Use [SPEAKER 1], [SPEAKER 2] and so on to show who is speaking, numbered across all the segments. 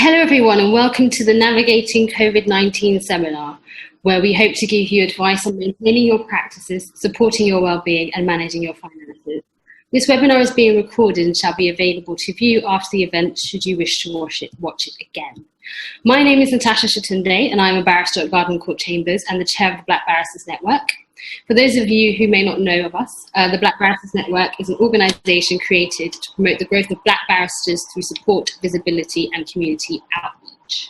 [SPEAKER 1] Hello everyone and welcome to the Navigating COVID-19 seminar, where we hope to give you advice on maintaining your practices, supporting your well-being and managing your finances. This webinar is being recorded and shall be available to view after the event should you wish to watch it again. My name is Natasha Shotunde and I'm a barrister at Garden Court Chambers and the chair of the Black Barristers Network. For those of you who may not know of us, the Black Barristers Network is an organisation created to promote the growth of black barristers through support, visibility and community outreach.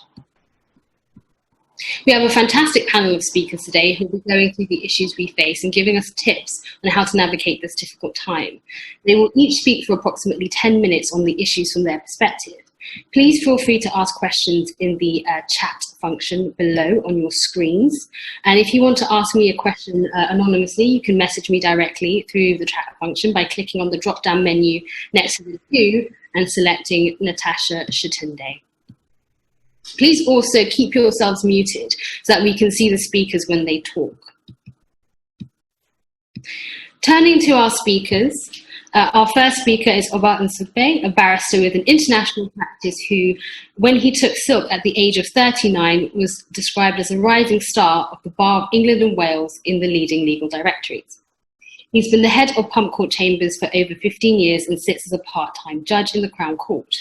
[SPEAKER 1] We have a fantastic panel of speakers today who will be going through the issues we face and giving us tips on how to navigate this difficult time. They will each speak for approximately 10 minutes on the issues from their perspective. Please feel free to ask questions in the chat function below on your screens. And if you want to ask me a question anonymously, you can message me directly through the chat function by clicking on the drop-down menu next to the queue and selecting Natasha Shotunde. Please also keep yourselves muted so that we can see the speakers when they talk. Turning to our speakers, our first speaker is Nsugbe, a barrister with an international practice who, when he took silk at the age of 39, was described as a rising star of the Bar of England and Wales in the leading legal directories. He's been the head of Pump Court Chambers for over 15 years and sits as a part-time judge in the Crown Court.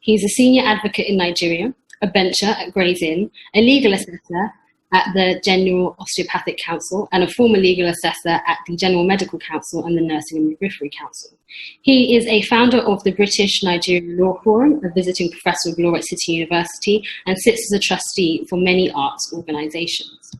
[SPEAKER 1] He's a senior advocate in Nigeria, a bencher at Gray's Inn, a legal assessor at the General Osteopathic Council, and a former legal assessor at the General Medical Council and the Nursing and Midwifery Council. He is a founder of the British Nigerian Law Forum, a visiting professor of law at City University, and sits as a trustee for many arts organisations.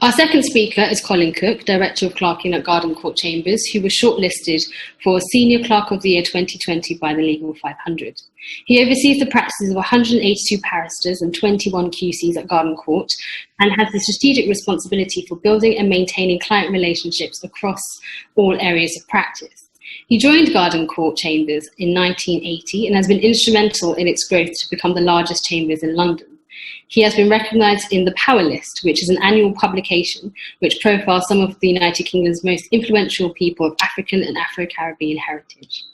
[SPEAKER 1] Our second speaker is Colin Cook, Director of Clerking at Garden Court Chambers, who was shortlisted for Senior Clerk of the Year 2020 by the Legal 500. He oversees the practices of 182 barristers and 21 QCs at Garden Court and has the strategic responsibility for building and maintaining client relationships across all areas of practice. He joined Garden Court Chambers in 1980 and has been instrumental in its growth to become the largest chambers in London. He has been recognised in the Power List, which is an annual publication which profiles some of the United Kingdom's most influential people of African and Afro-Caribbean heritage.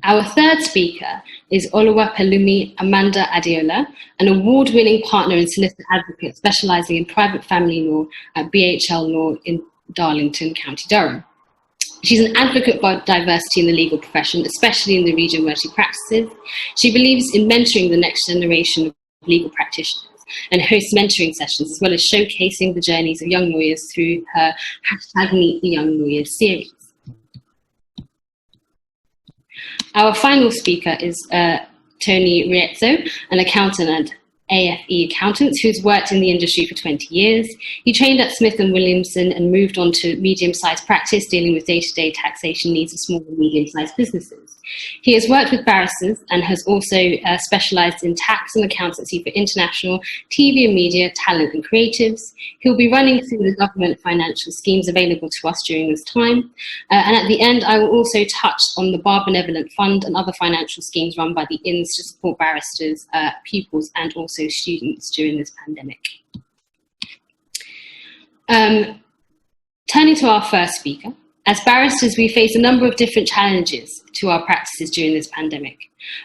[SPEAKER 1] Our third speaker is Oluwapelumi Amanda Adeola, an award-winning partner and solicitor-advocate specialising in private family law at BHL Law in Darlington, County Durham. She's an advocate for diversity in the legal profession, especially in the region where she practices. She believes in mentoring the next generation of legal practitioners and hosts mentoring sessions, as well as showcasing the journeys of young lawyers through her #Meet the Young Lawyers series. Our final speaker is Tony Riezzo, an accountant at AFE Accountants who's worked in the industry for 20 years. He trained at Smith & Williamson and moved on to medium-sized practice dealing with day-to-day taxation needs of small and medium-sized businesses. He has worked with barristers and has also specialised in tax and accountancy for international TV and media, talent and creatives. He'll be running through the government financial schemes available to us during this time. And at the end, I will also touch on the Bar Benevolent Fund and other financial schemes run by the Inns to support barristers, pupils and also students during this pandemic. Turning to our first speaker, as barristers, we face a number of different challenges to our practices during this pandemic.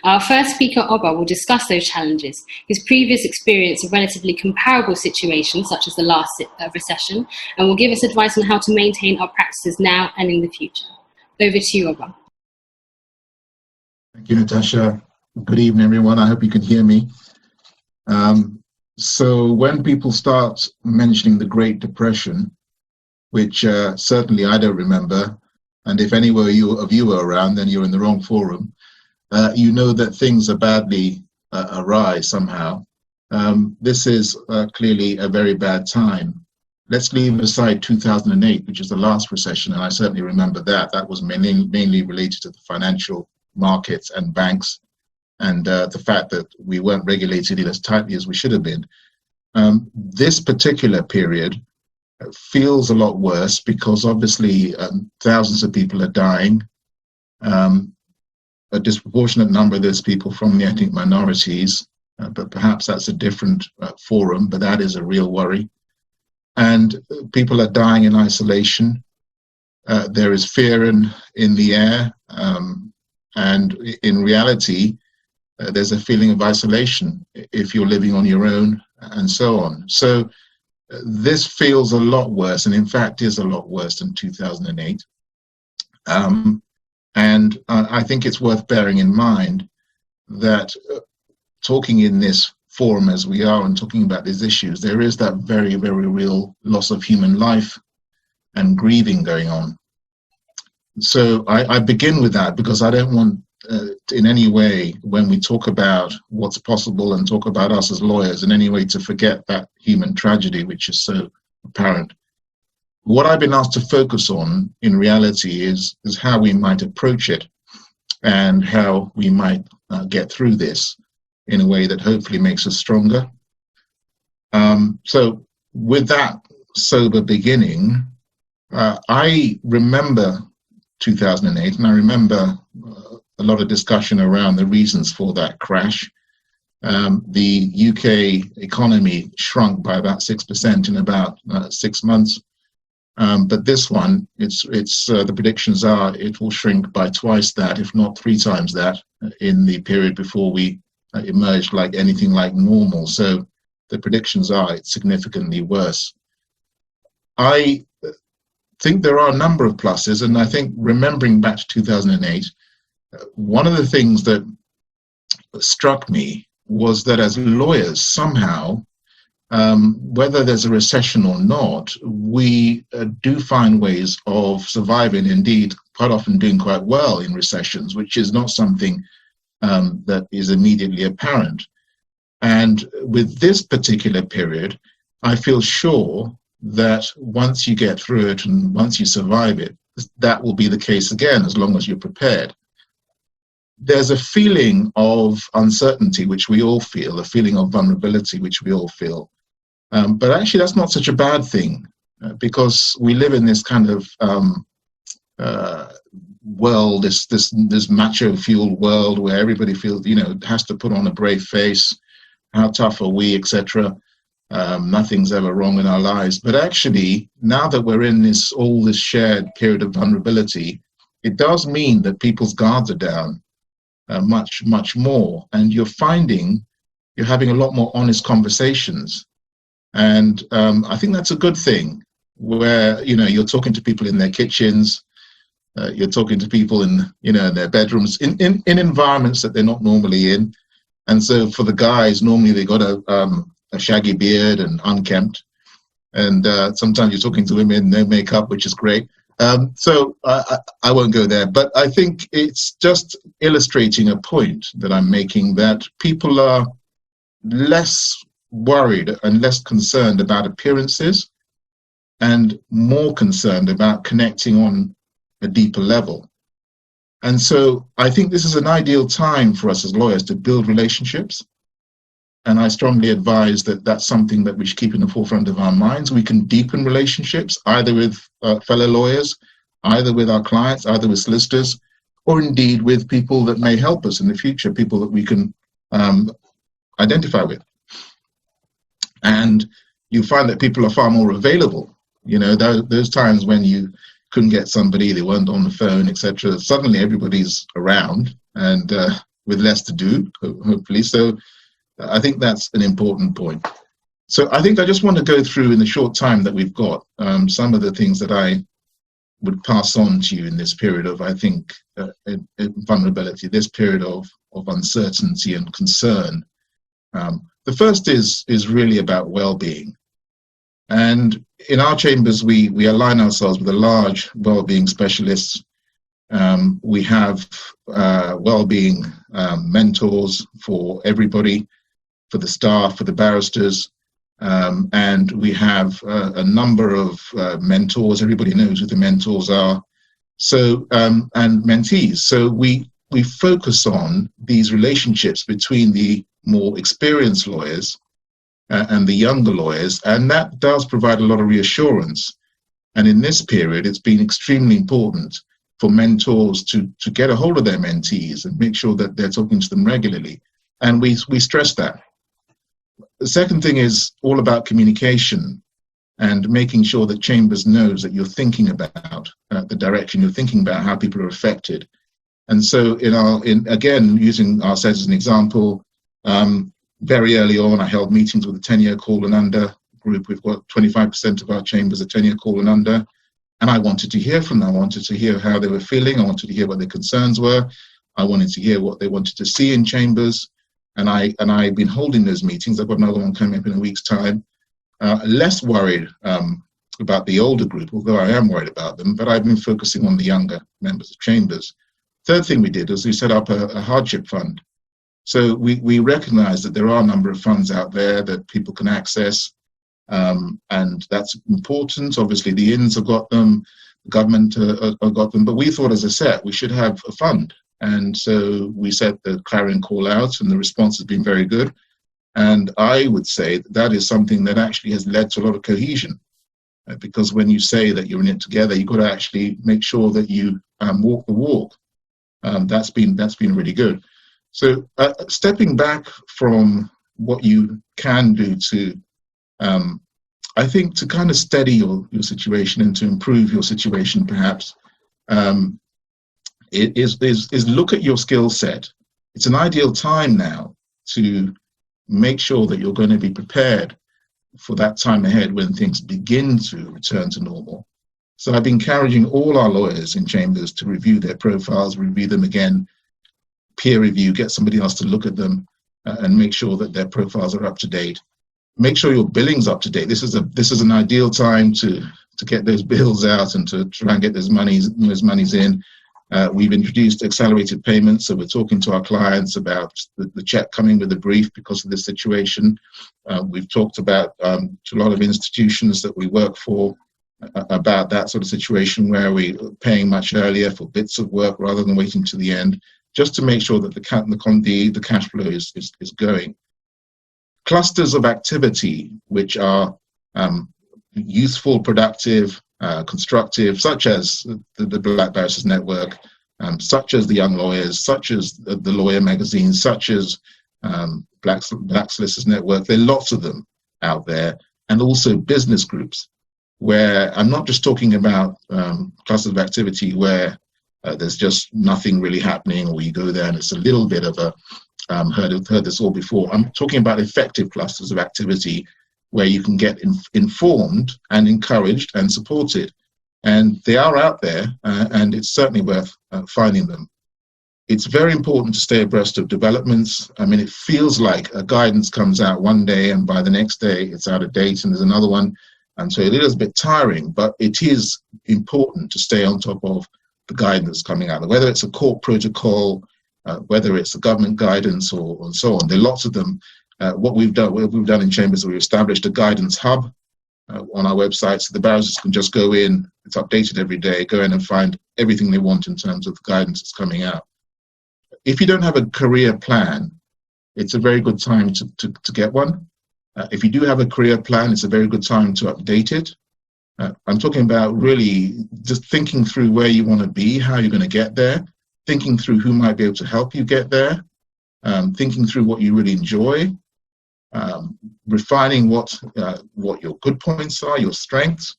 [SPEAKER 1] Our first speaker, Oba, will discuss those challenges, his previous experience of relatively comparable situations, such as the last recession, and will give us advice on how to maintain our practices now and in the future. Over to you, Oba.
[SPEAKER 2] Thank you, Natasha. Good evening, everyone. I hope you can hear me. So when people start mentioning the Great Depression, which certainly I don't remember, and if any of you are around, then you're in the wrong forum, you know that things are badly awry somehow. This is clearly a very bad time. Let's leave aside 2008, which is the last recession, and I certainly remember that. That was mainly related to the financial markets and banks, and the fact that we weren't regulated as tightly as we should have been. This particular period feels a lot worse because obviously thousands of people are dying. A disproportionate number of those people from the ethnic minorities, but perhaps that's a different forum, but that is a real worry. And people are dying in isolation. There is fear in the air. And in reality, there's a feeling of isolation if you're living on your own and so on. So this feels a lot worse, and in fact is a lot worse than 2008. And I think it's worth bearing in mind that talking in this forum as we are and talking about these issues, there is that very, very real loss of human life and grieving going on. So I begin with that because I don't want in any way, when we talk about what's possible and talk about us as lawyers, in any way to forget that human tragedy, which is so apparent. What I've been asked to focus on in reality is how we might approach it and how we might get through this in a way that hopefully makes us stronger. So with that sober beginning, I remember 2008, and I remember a lot of discussion around the reasons for that crash. The UK economy shrunk by about 6% in about 6 months. But this one, the predictions are it will shrink by twice that, if not 3 times that, in the period before we emerged like anything like normal. So the predictions are it's significantly worse. I think there are a number of pluses, and I think remembering back to 2008, one of the things that struck me was that as lawyers, somehow, whether there's a recession or not, we do find ways of surviving, indeed, quite often doing quite well in recessions, which is not something that is immediately apparent. And with this particular period, I feel sure that once you get through it and once you survive it, that will be the case again, as long as you're prepared. There's a feeling of uncertainty, which we all feel, a feeling of vulnerability, which we all feel. But actually, that's not such a bad thing, because we live in this kind of world, this macho-fueled world where everybody feels, has to put on a brave face. How tough are we, etc. Nothing's ever wrong in our lives. But actually, now that we're in this shared period of vulnerability, it does mean that people's guards are down much, much more. And you're finding you're having a lot more honest conversations. And I think that's a good thing, where, you're talking to people in their kitchens, you're talking to people in, their bedrooms, in environments that they're not normally in. And so for the guys, normally they got a shaggy beard and unkempt. And sometimes you're talking to women, no makeup, which is great. So I won't go there. But I think it's just illustrating a point that I'm making, that people are less worried and less concerned about appearances and more concerned about connecting on a deeper level. And so I think this is an ideal time for us as lawyers to build relationships. And I strongly advise that that's something that we should keep in the forefront of our minds. We can deepen relationships, either with fellow lawyers, either with our clients, either with solicitors, or indeed with people that may help us in the future, people that we can identify with. And you find that people are far more available. Those times when you couldn't get somebody, they weren't on the phone, etc. Suddenly everybody's around and with less to do, hopefully. So I think that's an important point. So I think I just want to go through, in the short time that we've got, some of the things that I would pass on to you in this period of, I think, vulnerability, this period of uncertainty and concern. The first is really about well-being. And in our chambers, we align ourselves with a large well-being specialists. We have well-being mentors for everybody, for the staff, for the barristers, and we have a number of mentors. Everybody knows who the mentors are. So and mentees. So we focus on these relationships between the more experienced lawyers and the younger lawyers, and that does provide a lot of reassurance. And in this period, it's been extremely important for mentors to get a hold of their mentees and make sure that they're talking to them regularly. And we stress that. The second thing is all about communication and making sure that Chambers knows that you're thinking about the direction, you're thinking about how people are affected. And so again, using ourselves as an example, very early on, I held meetings with a 10-year call and under group. We've got 25% of our chambers are 10-year call and under. And I wanted to hear from them. I wanted to hear how they were feeling. I wanted to hear what their concerns were. I wanted to hear what they wanted to see in chambers. And I've been holding those meetings. I've got another one coming up in a week's time. Less worried about the older group, although I am worried about them, but I've been focusing on the younger members of chambers. Third thing we did was we set up a hardship fund. So we recognize that there are a number of funds out there that people can access, and that's important. Obviously, the inns have got them, the government have got them, but we thought as a set we should have a fund. And so we set the clarion call out, and the response has been very good. And I would say that is something that actually has led to a lot of cohesion, because when you say that you're in it together, you've got to actually make sure that you walk the walk. That's been really good. So stepping back from what you can do to, I think, to kind of steady your situation and to improve your situation, perhaps, is look at your skill set. It's an ideal time now to make sure that you're going to be prepared for that time ahead when things begin to return to normal. So I've been encouraging all our lawyers in chambers to review their profiles, review them again, peer review, get somebody else to look at them, and make sure that their profiles are up to date. Make sure your billing's up to date. This is an ideal time to get those bills out and to try and get those monies in. We've introduced accelerated payments, so we're talking to our clients about the check coming with a brief because of this situation. We've talked about to a lot of institutions that we work for about that sort of situation where we're paying much earlier for bits of work rather than waiting to the end, just to make sure that the cash flow is going. Clusters of activity which are useful, productive, constructive, such as the Black Barristers Network, such as the Young Lawyers, such as the Lawyer magazine, such as Black Solicitors Network. There are lots of them out there, and also business groups, where I'm not just talking about clusters of activity where there's just nothing really happening, or you go there and it's a little bit of a, heard this all before. I'm talking about effective clusters of activity where you can get informed and encouraged and supported. And they are out there, and it's certainly worth finding them. It's very important to stay abreast of developments. I mean, it feels like a guidance comes out one day and by the next day it's out of date and there's another one. And so it is a bit tiring, but it is important to stay on top of the guidance coming out, whether it's a court protocol, whether it's a government guidance or so on. There are lots of them. What we've done in chambers, we've established a guidance hub on our website, so the barristers can just go in. It's updated every day. Go in and find everything they want in terms of the guidance that's coming out. If you don't have a career plan, it's a very good time to get one. If you do have a career plan, it's a very good time to update it. I'm talking about really just thinking through where you want to be, how you're going to get there, thinking through who might be able to help you get there, thinking through what you really enjoy, refining what your good points are, your strengths.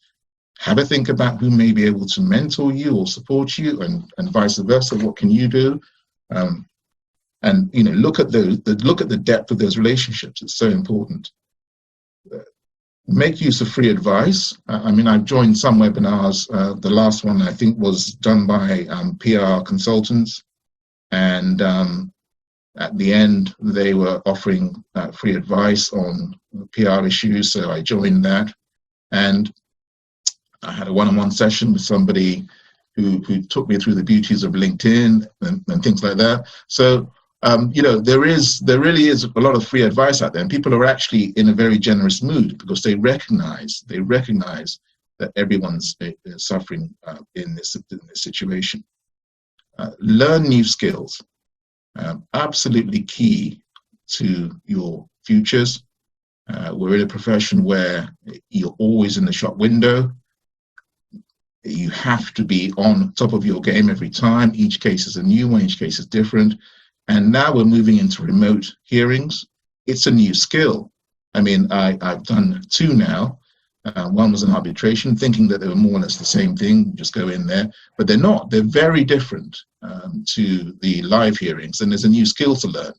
[SPEAKER 2] Have a think about who may be able to mentor you or support you, and vice versa. What can you do? And look at the depth of those relationships. It's so important. Make use of free advice. I've joined some webinars. The last one I think was done by PR consultants, and at the end they were offering free advice on PR issues. So I joined that, and I had a one-on-one session with somebody who took me through the beauties of LinkedIn and things like that. So there really is a lot of free advice out there, and people are actually in a very generous mood because they recognize that everyone's suffering in this situation. Learn new skills, absolutely key to your futures. We're in a profession where you're always in the shop window. You have to be on top of your game every time. Each case is a new one, each case is different. And now we're moving into remote hearings. It's a new skill. I've done 2 now, One was an arbitration, thinking that they were more or less the same thing, just go in there, but they're not. They're very different to the live hearings, and there's a new skill to learn.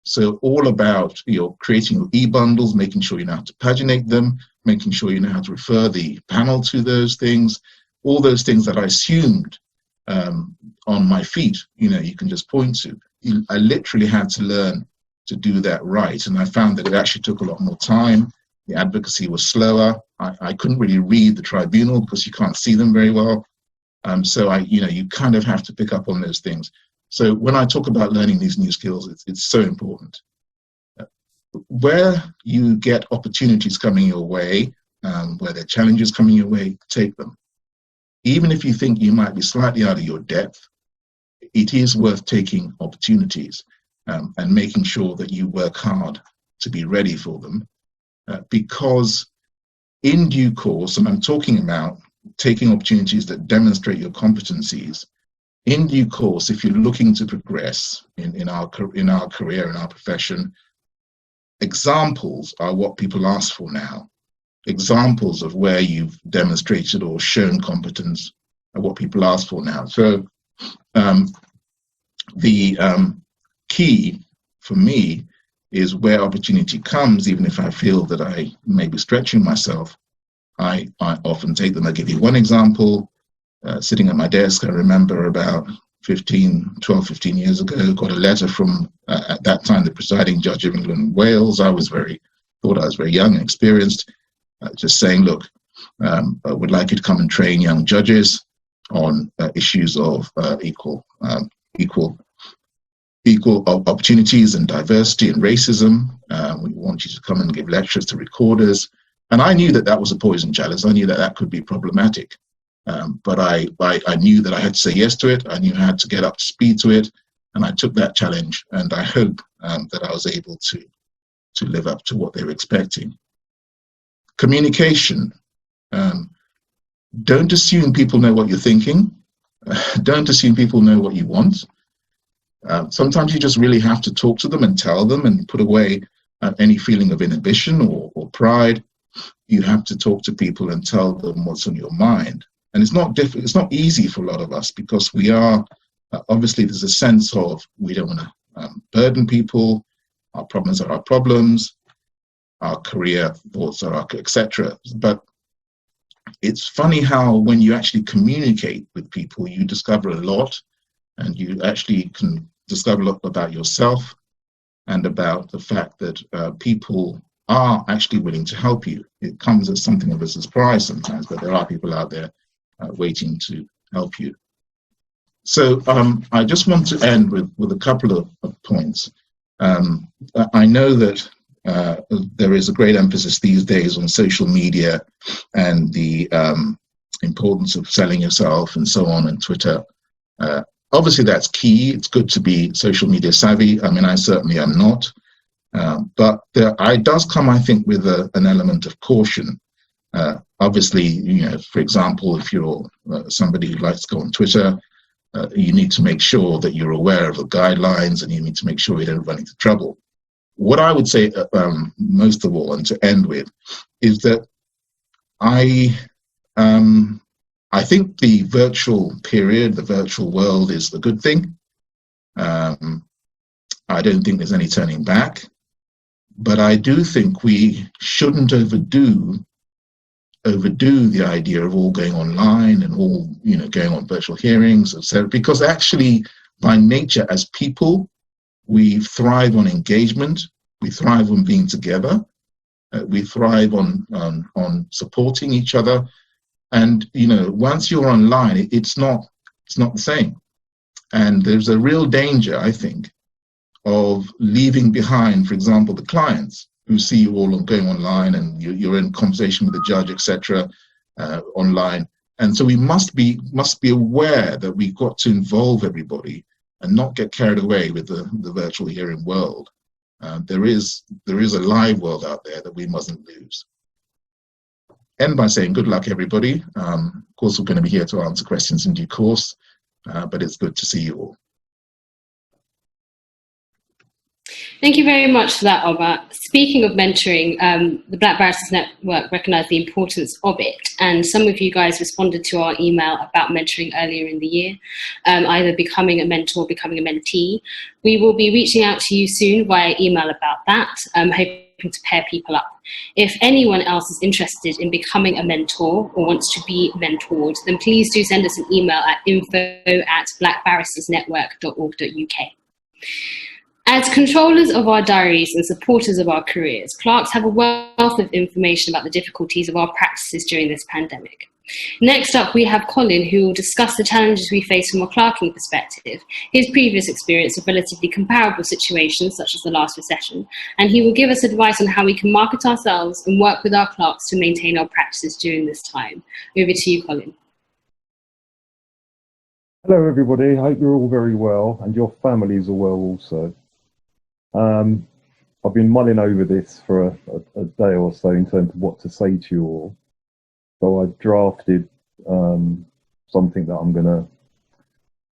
[SPEAKER 2] So all about creating your e-bundles, making sure you know how to paginate them, making sure you know how to refer the panel to those things, all those things that I assumed on my feet, you can just point to. I literally had to learn to do that right, and I found that it actually took a lot more time. The advocacy was slower. I couldn't really read the tribunal because you can't see them very well. So you kind of have to pick up on those things. So when I talk about learning these new skills, it's so important. Where you get opportunities coming your way, where there are challenges coming your way, take them. Even if you think you might be slightly out of your depth, it is worth taking opportunities and making sure that you work hard to be ready for them. Because in due course, and I'm talking about taking opportunities that demonstrate your competencies, in due course, if you're looking to progress in our career, in our profession, examples are what people ask for now. Examples of where you've demonstrated or shown competence are what people ask for now. So the key for me is where opportunity comes, even if I feel that I may be stretching myself, I often take them. I'll give you one example. Sitting at my desk, I remember about 12, 15 years ago, got a letter from, at that time, the presiding judge of England and Wales. I thought I was very young and experienced, just saying, look, I would like you to come and train young judges on issues of equal opportunities and diversity and racism. We want you to come and give lectures to recorders. And I knew that was a poison chalice. I knew that could be problematic. But I knew that I had to say yes to it. I knew I had to get up to speed to it. And I took that challenge. And I hope that I was able to live up to what they were expecting. Communication. Don't assume people know what you're thinking. Don't assume people know what you want. Sometimes you just really have to talk to them and tell them and put away any feeling of inhibition or pride. You have to talk to people and tell them what's on your mind. And it's not easy for a lot of us because we are, obviously there's a sense of we don't want to burden people. Our problems are our problems. Our career thoughts are our, etc. But it's funny how when you actually communicate with people, you discover a lot, and you actually can discover a lot about yourself and about the fact that people are actually willing to help you. It comes as something of a surprise sometimes, but there are people out there waiting to help you. So I just want to end with a couple of points. I know that there is a great emphasis these days on social media and the importance of selling yourself and so on, and Twitter. Obviously, that's key. It's good to be social media savvy. I mean, I certainly am not. But it does come, I think, with an element of caution. Obviously, for example, if you're somebody who likes to go on Twitter, you need to make sure that you're aware of the guidelines, and you need to make sure you don't run into trouble. What I would say most of all, and to end with, is that I think the virtual period, the virtual world is a good thing. I don't think there's any turning back. But I do think we shouldn't overdo the idea of all going online and all, going on virtual hearings, etc. Because actually, by nature, as people, we thrive on engagement. We thrive on being together. We thrive on supporting each other. And once you're online, it's not the same. And there's a real danger, I think, of leaving behind, for example, the clients who see you all going online and you're in conversation with the judge, etc., online. And so we must be aware that we've got to involve everybody and not get carried away with the virtual hearing world. There is a live world out there that we mustn't lose. End by saying good luck, everybody. Of course, we're going to be here to answer questions in due course, but it's good to see you all.
[SPEAKER 1] Thank you very much for that, Oba. Speaking of mentoring, the Black Barristers Network recognised the importance of it, and some of you guys responded to our email about mentoring earlier in the year, either becoming a mentor or becoming a mentee. We will be reaching out to you soon via email about that, hoping to pair people up. If anyone else is interested in becoming a mentor or wants to be mentored, then please do send us an email at info@blackbarristersnetwork.org.uk. As controllers of our diaries and supporters of our careers, clerks have a wealth of information about the difficulties of our practices during this pandemic. Next up, we have Colin, who will discuss the challenges we face from a clerking perspective, his previous experience of relatively comparable situations, such as the last recession, and he will give us advice on how we can market ourselves and work with our clerks to maintain our practices during this time. Over to you, Colin.
[SPEAKER 3] Hello, everybody. I hope you're all very well and your families are well also. I've been mulling over this for a day or so in terms of what to say to you all. So I've drafted something that I'm going to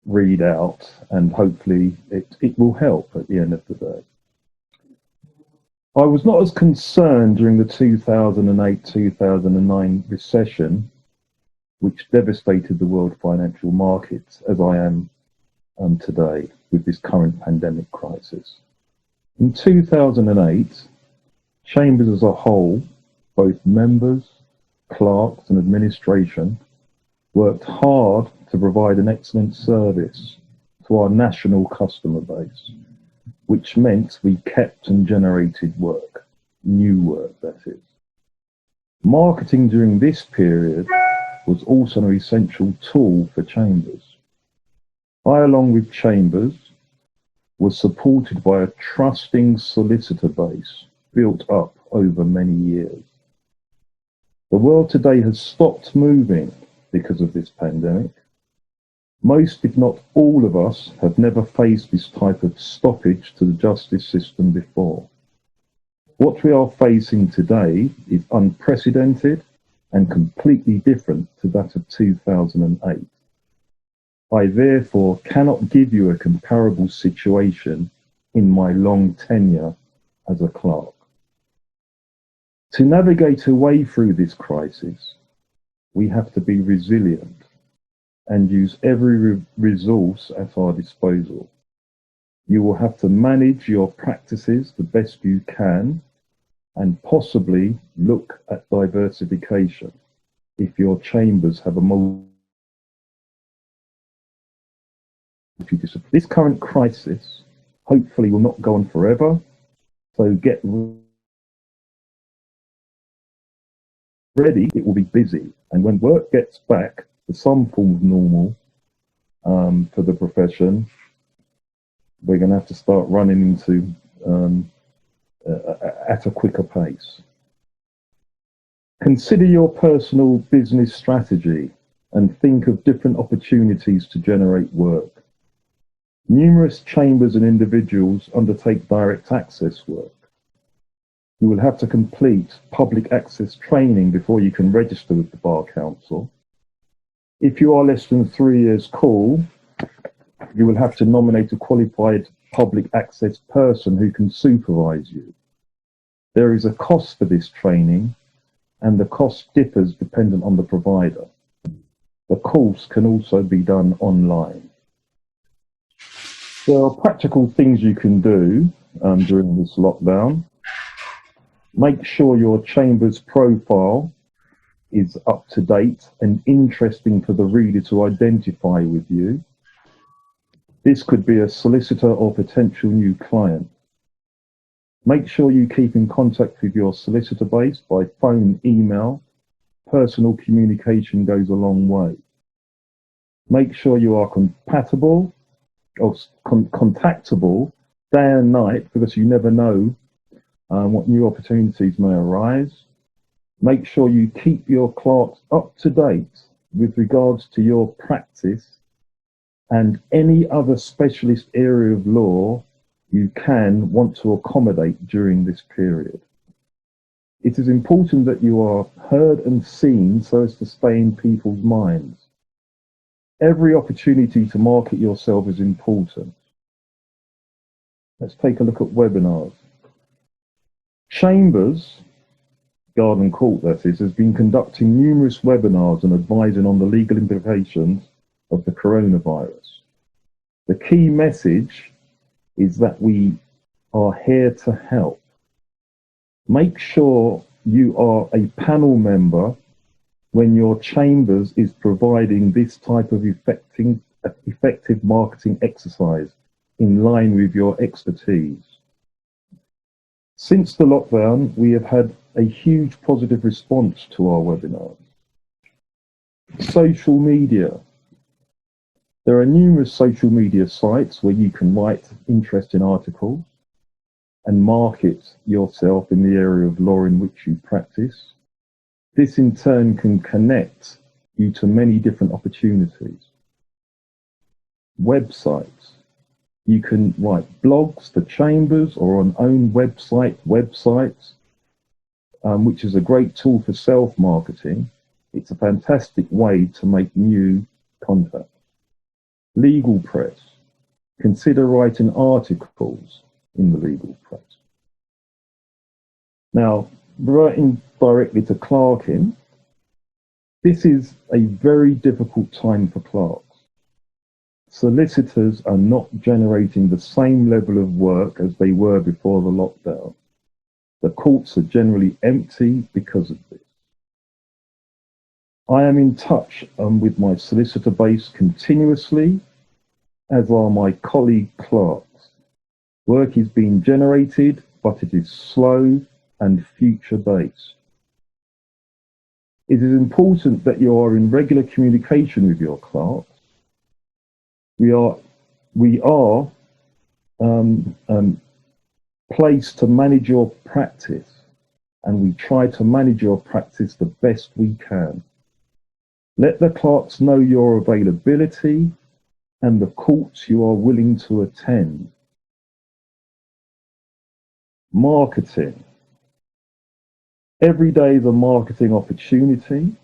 [SPEAKER 3] read out, and hopefully it will help at the end of the day. I was not as concerned during the 2008-2009 recession, which devastated the world financial markets, as I am today with this current pandemic crisis. In 2008, Chambers as a whole, both members, clerks and administration, worked hard to provide an excellent service to our national customer base, which meant we kept and generated work, new work that is. Marketing during this period was also an essential tool for Chambers. I, along with Chambers, was supported by a trusting solicitor base built up over many years. The world today has stopped moving because of this pandemic. Most, if not all of us, have never faced this type of stoppage to the justice system before. What we are facing today is unprecedented and completely different to that of 2008. I therefore cannot give you a comparable situation in my long tenure as a clerk. To navigate away through this crisis, we have to be resilient and use every resource at our disposal. You will have to manage your practices the best you can and possibly look at diversification if your chambers have a multi-discipline. This current crisis hopefully will not go on forever, so get ready, it will be busy. And when work gets back to some form of normal for the profession, we're going to have to start running into at a quicker pace. Consider your personal business strategy and think of different opportunities to generate work. Numerous chambers and individuals undertake direct access work. You will have to complete public access training before you can register with the Bar Council. If you are less than 3 years cool, you will have to nominate a qualified public access person who can supervise you. There is a cost for this training, and the cost differs dependent on the provider. The course can also be done online. There are practical things you can do during this lockdown. Make sure your chamber's profile is up to date and interesting for the reader to identify with you. This could be a solicitor or potential new client. Make sure you keep in contact with your solicitor base by phone, email. Personal communication goes a long way. Make sure you are compatible or contactable day and night, because you never know what new opportunities may arise. Make sure you keep your clerks up to date with regards to your practice and any other specialist area of law you can want to accommodate during this period. It is important that you are heard and seen so as to stay in people's minds. Every opportunity to market yourself is important. Let's take a look at webinars. Chambers, Garden Court that is, has been conducting numerous webinars and advising on the legal implications of the coronavirus. The key message is that we are here to help. Make sure you are a panel member when your chambers is providing this type of effective marketing exercise in line with your expertise. Since the lockdown, we have had a huge positive response to our webinars. Social media. There are numerous social media sites where you can write interesting articles and market yourself in the area of law in which you practice. This in turn can connect you to many different opportunities. Websites. You can write blogs for chambers or on own websites, which is a great tool for self-marketing. It's a fantastic way to make new contacts. Legal press. Consider writing articles in the legal press. Now, writing directly to Clerking, this is a very difficult time for clerks. Solicitors are not generating the same level of work as they were before the lockdown. The courts are generally empty because of this. I am in touch with my solicitor base continuously, as are my colleague clerks. Work is being generated, but it is slow and future-based. It is important that you are in regular communication with your clerks. We are placed to manage your practice, and we try to manage your practice the best we can. Let the clerks know your availability and the courts you are willing to attend. Marketing. Every day is a marketing opportunity.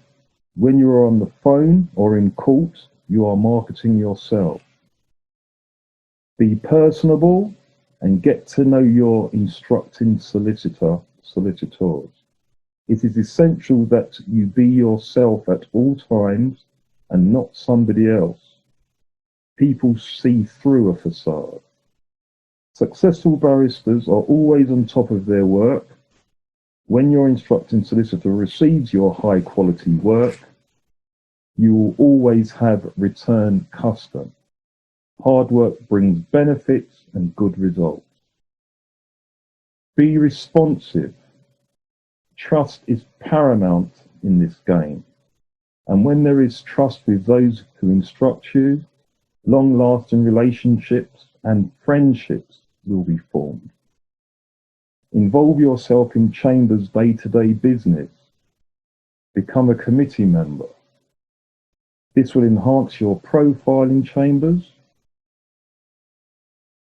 [SPEAKER 3] When you are on the phone or in court, you are marketing yourself. Be personable and get to know your instructing solicitors. It is essential that you be yourself at all times and not somebody else. People see through a facade. Successful barristers are always on top of their work. When your instructing solicitor receives your high quality work, you will always have return custom. Hard work brings benefits and good results. Be responsive. Trust is paramount in this game. And when there is trust with those who instruct you, long-lasting relationships and friendships will be formed. Involve yourself in chambers' day-to-day business. Become a committee member. This will enhance your profile in chambers.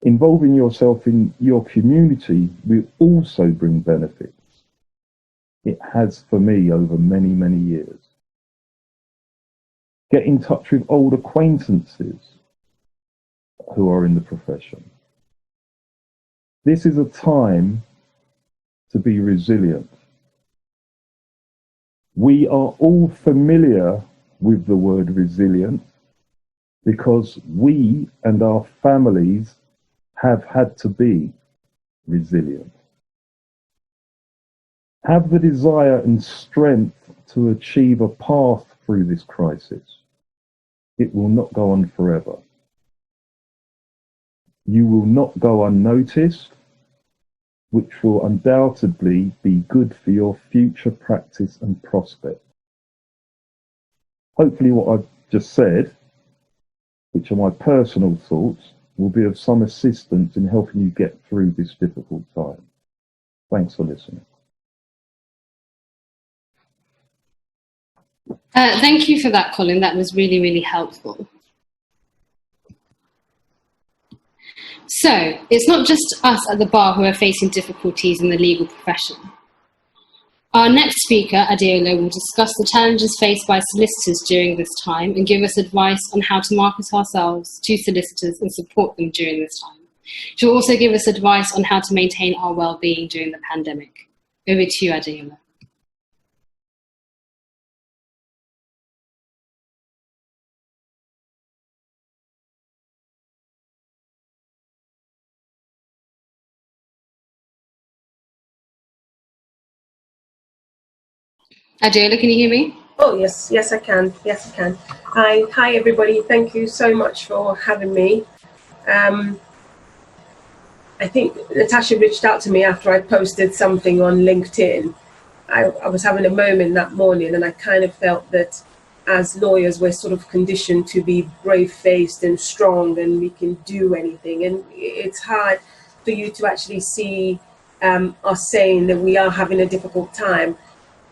[SPEAKER 3] Involving yourself in your community will also bring benefits. It has for me over many, many years. Get in touch with old acquaintances who are in the profession. This is a time to be resilient. We are all familiar with the word resilient because we and our families have had to be resilient. Have the desire and strength to achieve a path through this crisis. It will not go on forever. You will not go unnoticed, which will undoubtedly be good for your future practice and prospect. Hopefully what I've just said, which are my personal thoughts, will be of some assistance in helping you get through this difficult time. Thanks for listening.
[SPEAKER 1] Thank you for that, Colin. That was really, really helpful. So, it's not just us at the bar who are facing difficulties in the legal profession. Our next speaker, Adeola, will discuss the challenges faced by solicitors during this time and give us advice on how to market ourselves to solicitors and support them during this time. She'll also give us advice on how to maintain our well-being during the pandemic. Over to you, Adeola. Adeola, can you hear me?
[SPEAKER 4] Oh, yes, I can. Yes, I can. Hi, everybody. Thank you so much for having me. I think Natasha reached out to me after I posted something on LinkedIn. I was having a moment that morning, and I kind of felt that as lawyers, we're sort of conditioned to be brave-faced and strong, and we can do anything. And it's hard for you to actually see us saying that we are having a difficult time.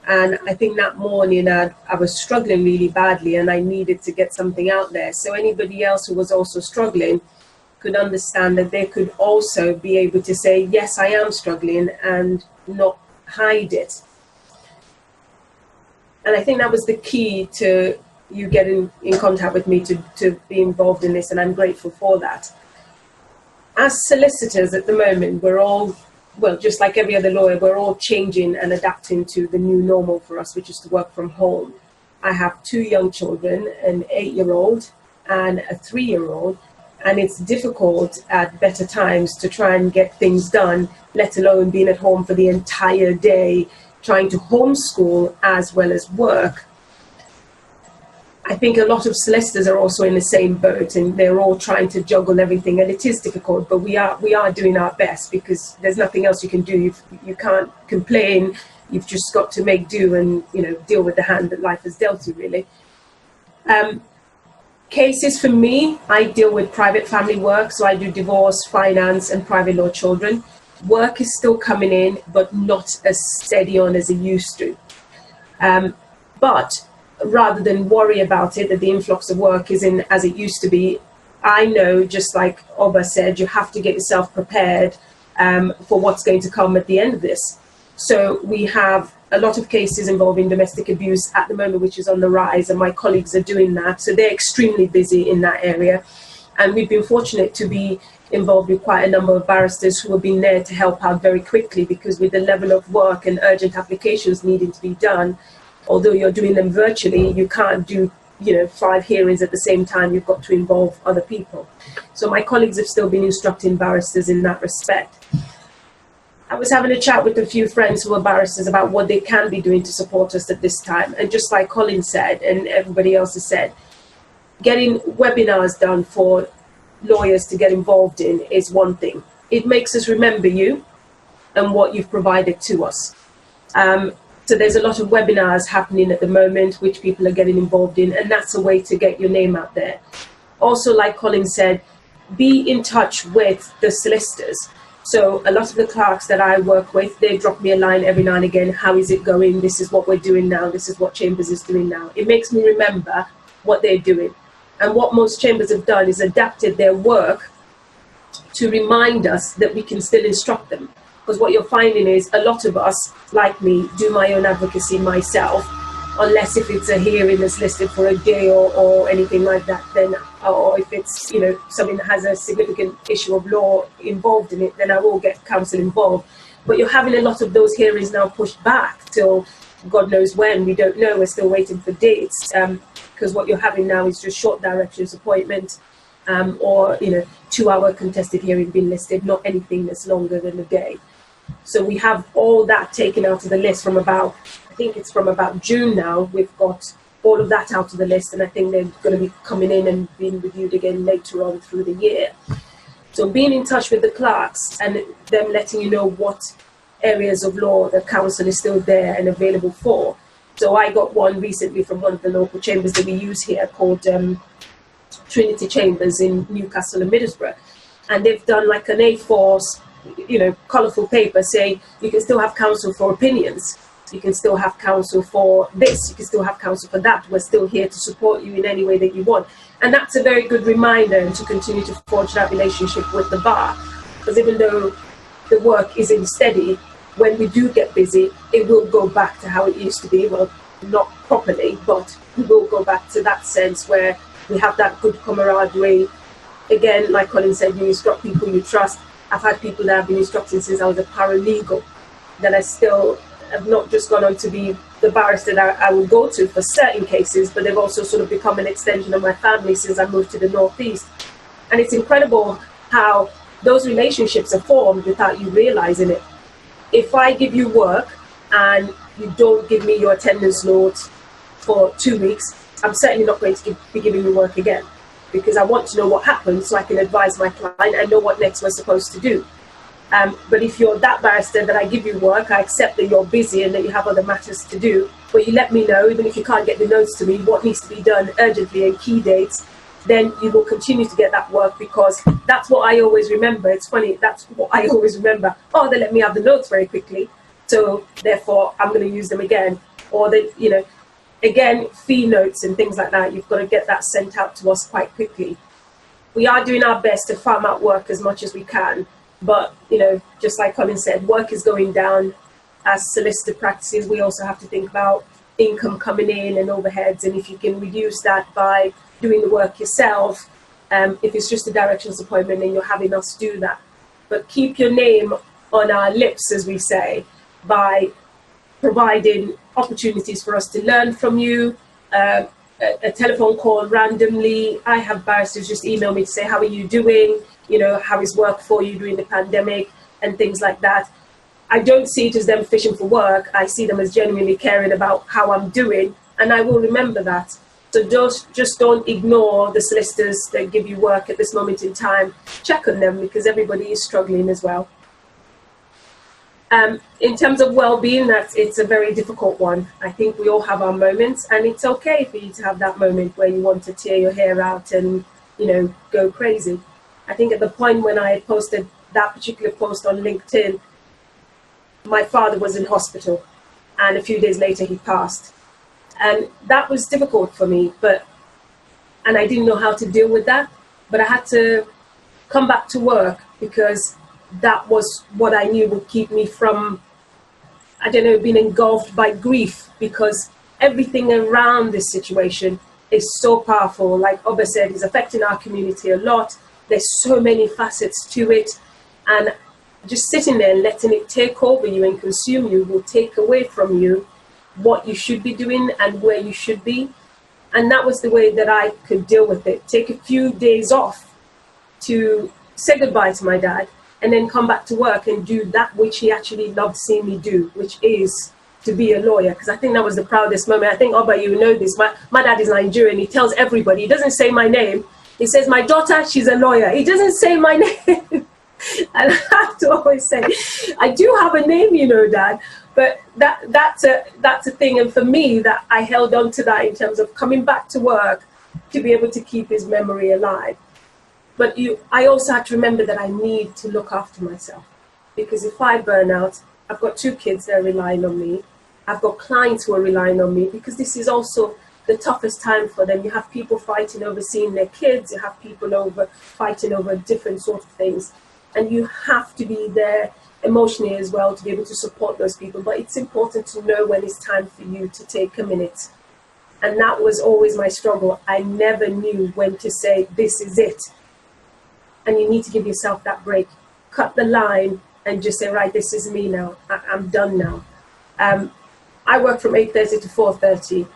[SPEAKER 4] And I think that morning I was struggling really badly, and I needed to get something out there. So anybody else who was also struggling could understand that they could also be able to say, yes, I am struggling, and not hide it. And I think that was the key to you getting in contact with me to be involved in this, and I'm grateful for that. As solicitors at the moment, we're all, well, just like every other lawyer, we're all changing and adapting to the new normal for us, which is to work from home. I have 2 young children, an 8-year-old and a 3-year-old, and it's difficult at better times to try and get things done, let alone being at home for the entire day, trying to homeschool as well as work. I think a lot of solicitors are also in the same boat, and they're all trying to juggle everything, and it is difficult, but we are doing our best, because there's nothing else you can do. You can't complain. You've just got to make do and, you know, deal with the hand that life has dealt you, really. Cases for me, I deal with private family work, so I do divorce, finance, and private law children. Work is still coming in, but not as steady on as it used to. But rather than worry about it, that the influx of work isn't as it used to be, I know, just like Oba said, you have to get yourself prepared for what's going to come at the end of this. So we have a lot of cases involving domestic abuse at the moment, which is on the rise, and my colleagues are doing that. So they're extremely busy in that area. And we've been fortunate to be involved with quite a number of barristers who have been there to help out very quickly, because with the level of work and urgent applications needing to be done, although you're doing them virtually, you can't do, 5 hearings at the same time. You've got to involve other people. So my colleagues have still been instructing barristers in that respect. I was having a chat with a few friends who are barristers about what they can be doing to support us at this time. And just like Colin said, and everybody else has said, getting webinars done for lawyers to get involved in is one thing. It makes us remember you and what you've provided to us. So there's a lot of webinars happening at the moment, which people are getting involved in, and that's a way to get your name out there. Also, like Colin said, be in touch with the solicitors. So a lot of the clerks that I work with, they drop me a line every now and again. How is it going? This is what we're doing now. This is what Chambers is doing now. It makes me remember what they're doing. And what most chambers have done is adapted their work to remind us that we can still instruct them. Because what you're finding is a lot of us, like me, do my own advocacy myself, unless if it's a hearing that's listed for a day or anything like that, then, or if it's, something that has a significant issue of law involved in it, then I will get counsel involved. But you're having a lot of those hearings now pushed back till God knows when. We don't know. We're still waiting for dates. Because what you're having now is just short directions appointment, or 2-hour contested hearing being listed, not anything that's longer than a day. So we have all that taken out of the list from about, I think it's from about June now. We've got all of that out of the list, and I think they're going to be coming in and being reviewed again later on through the year. So being in touch with the clerks and them letting you know what areas of law the counsel is still there and available for. So I got one recently from one of the local chambers that we use here called Trinity Chambers in Newcastle and Middlesbrough. And they've done like an A4, colourful paper saying you can still have counsel for opinions. You can still have counsel for this. You can still have counsel for that. We're still here to support you in any way that you want. And that's a very good reminder, and to continue to forge that relationship with the bar. Because even though the work isn't steady, when we do get busy, it will go back to how it used to be. Well, not properly, but we will go back to that sense where we have that good camaraderie. again, like Colin said, you instruct people you trust. I've had people that have been instructing since I was a paralegal that I still have not just gone on to be the barrister that I will go to for certain cases, but they've also sort of become an extension of my family since I moved to the Northeast. And it's incredible how those relationships are formed without you realizing it. If I give you work and you don't give me your attendance note for 2 weeks, I'm certainly not going to be giving you work again, because I want to know what happened so I can advise my client and know what next we're supposed to do. But if you're that barrister that I give you work, I accept that you're busy and that you have other matters to do, but you let me know, even if you can't get the notes to me, what needs to be done urgently and key dates, then you will continue to get that work, because that's what I always remember. It's funny, that's what I always remember. Oh, they let me have the notes very quickly, so therefore I'm going to use them again. Or they, you know, again, fee notes and things like that, you've got to get that sent out to us quite quickly. We are doing our best to farm out work as much as we can, but, you know, just like Colin said, work is going down. As solicitor practices, we also have to think about income coming in and overheads, and if you can reduce that by doing the work yourself, if it's just a directions appointment, then you're having us do that. But keep your name on our lips, as we say, by providing opportunities for us to learn from you, a telephone call randomly. I have barristers just email me to say, how are you doing? You know, how is work for you during the pandemic and things like that. I don't see it as them fishing for work. I see them as genuinely caring about how I'm doing, and I will remember that. So just don't ignore the solicitors that give you work at this moment in time. Check on them, because everybody is struggling as well. In terms of well-being, it's a very difficult one. I think we all have our moments, and it's okay for you to have that moment where you want to tear your hair out and, you know, go crazy. I think at the point when I had posted that particular post on LinkedIn, my father was in hospital, and a few days later he passed. And that was difficult for me, and I didn't know how to deal with that, but I had to come back to work, because that was what I knew would keep me from, I don't know, being engulfed by grief, because everything around this situation is so powerful. Like Oba said, it's affecting our community a lot. There's so many facets to it, and just sitting there and letting it take over you and consume you will take away from you what you should be doing and where you should be. And that was the way that I could deal with it. Take a few days off to say goodbye to my dad, and then come back to work and do that which he actually loved seeing me do, which is to be a lawyer. Because I think that was the proudest moment. I think, Oba, you know this, my dad is Nigerian. He tells everybody, he doesn't say my name. He says, my daughter, she's a lawyer. He doesn't say my name. And I have to always say, I do have a name, you know, Dad. But that's a thing. And for me, that I held on to that in terms of coming back to work to be able to keep his memory alive. But I also had to remember that I need to look after myself, because if I burn out, I've got 2 kids that are relying on me. I've got clients who are relying on me, because this is also the toughest time for them. You have people fighting over seeing their kids. You have people fighting over different sorts of things. And you have to be there emotionally as well to be able to support those people. But it's important to know when it's time for you to take a minute. And that was always my struggle. I never knew when to say, this is it. And you need to give yourself that break. Cut the line and just say, right, this is me now. I'm done now. I work from 8:30 to 4:30.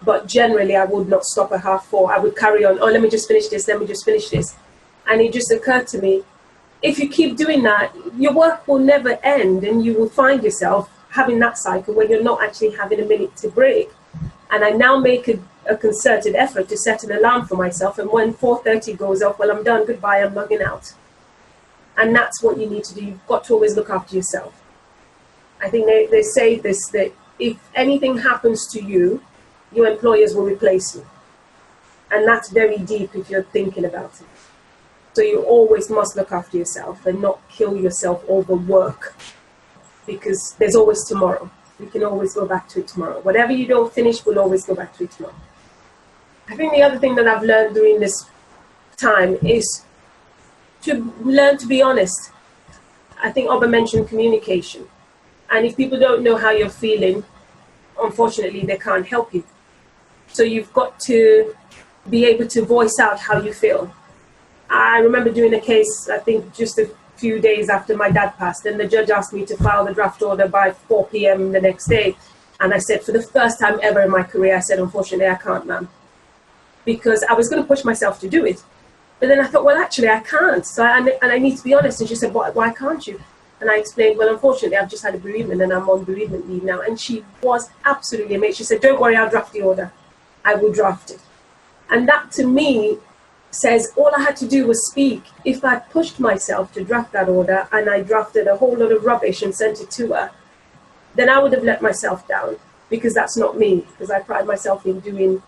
[SPEAKER 4] But generally, I would not stop at 4:30. I would carry on. Oh, let me just finish this. Let me just finish this. And it just occurred to me, if you keep doing that, your work will never end, and you will find yourself having that cycle where you're not actually having a minute to break. And I now make a concerted effort to set an alarm for myself. And when 4:30 goes off, well, I'm done. Goodbye. I'm logging out. And that's what you need to do. You've got to always look after yourself. I think they say this, that if anything happens to you, your employers will replace you. And that's very deep if you're thinking about it. So you always must look after yourself and not kill yourself over work, because there's always tomorrow. You can always go back to it tomorrow. Whatever you don't finish, we'll always go back to it tomorrow. I think the other thing that I've learned during this time is to learn to be honest. I think Oba mentioned communication. And if people don't know how you're feeling, unfortunately, they can't help you. So you've got to be able to voice out how you feel. I remember doing a case, I think just a few days after my dad passed, and the judge asked me to file the draft order by 4 p.m. the next day. And I said, for the first time ever in my career, I said, unfortunately, I can't, ma'am. Because I was going to push myself to do it. But then I thought, well, actually, I can't. So I need to be honest. And she said, why can't you? And I explained, well, unfortunately, I've just had a bereavement and I'm on bereavement leave now. And she was absolutely amazed. She said, don't worry, I'll draft the order. I will draft it. And that, to me, says all I had to do was speak. If I pushed myself to draft that order and I drafted a whole lot of rubbish and sent it to her, then I would have let myself down, because that's not me, because I pride myself in doing,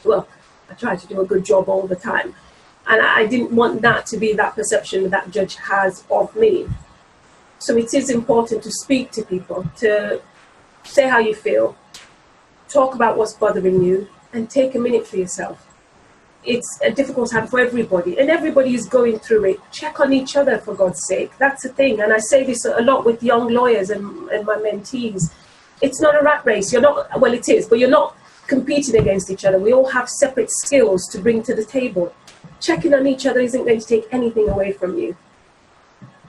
[SPEAKER 4] well, I try to do a good job all the time. And I didn't want that to be that perception that judge has of me. So it is important to speak to people, to say how you feel, talk about what's bothering you, and take a minute for yourself. It's a difficult time for everybody, and everybody is going through it. Check on each other, for God's sake. That's the thing. And I say this a lot with young lawyers and my mentees. It's not a rat race. You're not, well, it is, but you're not competing against each other. We all have separate skills to bring to the table. Checking on each other isn't going to take anything away from you.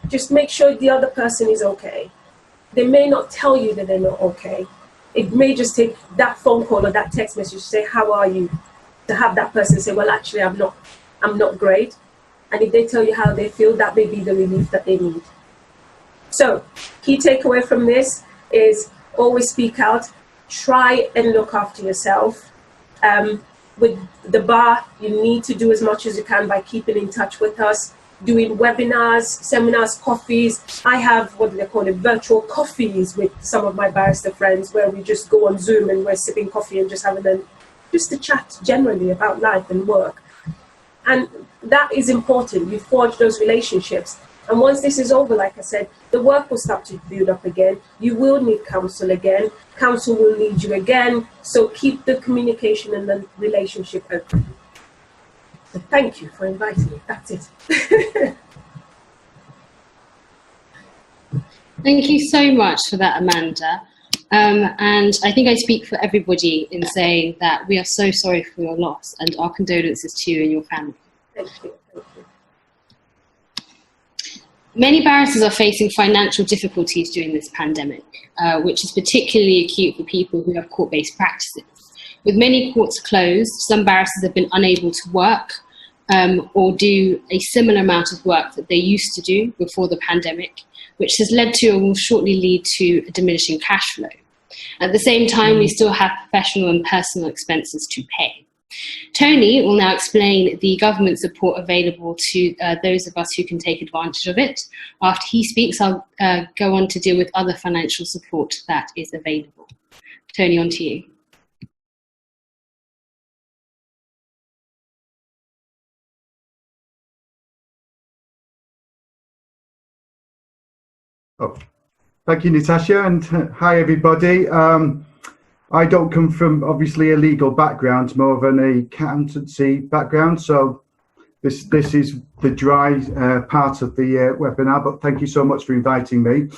[SPEAKER 4] Just make sure the other person is okay. They may not tell you that they're not okay. It may just take that phone call or that text message to say, how are you? To have that person say, well, actually, I'm not great. And if they tell you how they feel, that may be the relief that they need. So, key takeaway from this is always speak out. Try and look after yourself. With the bar, you need to do as much as you can by keeping in touch with us, doing webinars, seminars, coffees. I have, what do they call it, virtual coffees with some of my barrister friends, where we just go on Zoom and we're sipping coffee and just having just to chat generally about life and work. And that is important. You forge those relationships. And once this is over, like I said, the work will start to build up again. You will need counsel again. Counsel will need you again. So keep the communication and the relationship open. So thank you for inviting me. That's it.
[SPEAKER 1] Thank you so much for that, Amanda. And I think I speak for everybody in saying that we are so sorry for your loss, and our condolences to you and your family.
[SPEAKER 4] Thank you. Thank you.
[SPEAKER 1] Many barristers are facing financial difficulties during this pandemic, which is particularly acute for people who have court-based practices. With many courts closed, some barristers have been unable to work or do a similar amount of work that they used to do before the pandemic, which has led to or will shortly lead to a diminishing cash flow. At the same time, we still have professional and personal expenses to pay. Tony will now explain the government support available to those of us who can take advantage of it. After he speaks, I'll go on to deal with other financial support that is available. Tony, on to you.
[SPEAKER 5] Oh, thank you, Natasha, and hi, everybody. I don't come from, obviously, a legal background, more of an accountancy background, so this is the dry part of the webinar, but thank you so much for inviting me.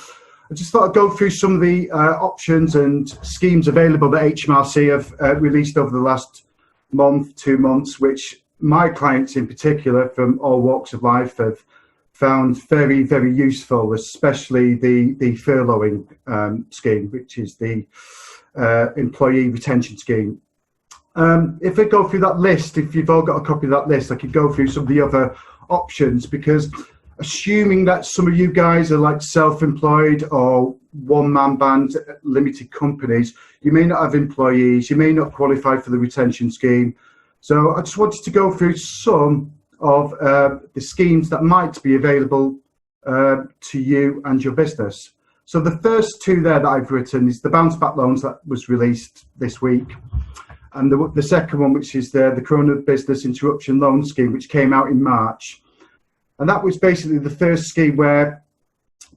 [SPEAKER 5] I just thought I'd go through some of the options and schemes available that HMRC have released over the last month, 2 months, which my clients in particular from all walks of life have found very, very useful, especially the furloughing scheme, which is the employee retention scheme. If I go through that list, if you've all got a copy of that list, I could go through some of the other options, because assuming that some of you guys are like self-employed or one-man band limited companies, you may not have employees, you may not qualify for the retention scheme. So I just wanted to go through some of the schemes that might be available to you and your business. So the first two there that I've written is the bounce back loans that was released this week, and the second one, which is the Corona Business Interruption Loan Scheme, which came out in March. And that was basically the first scheme where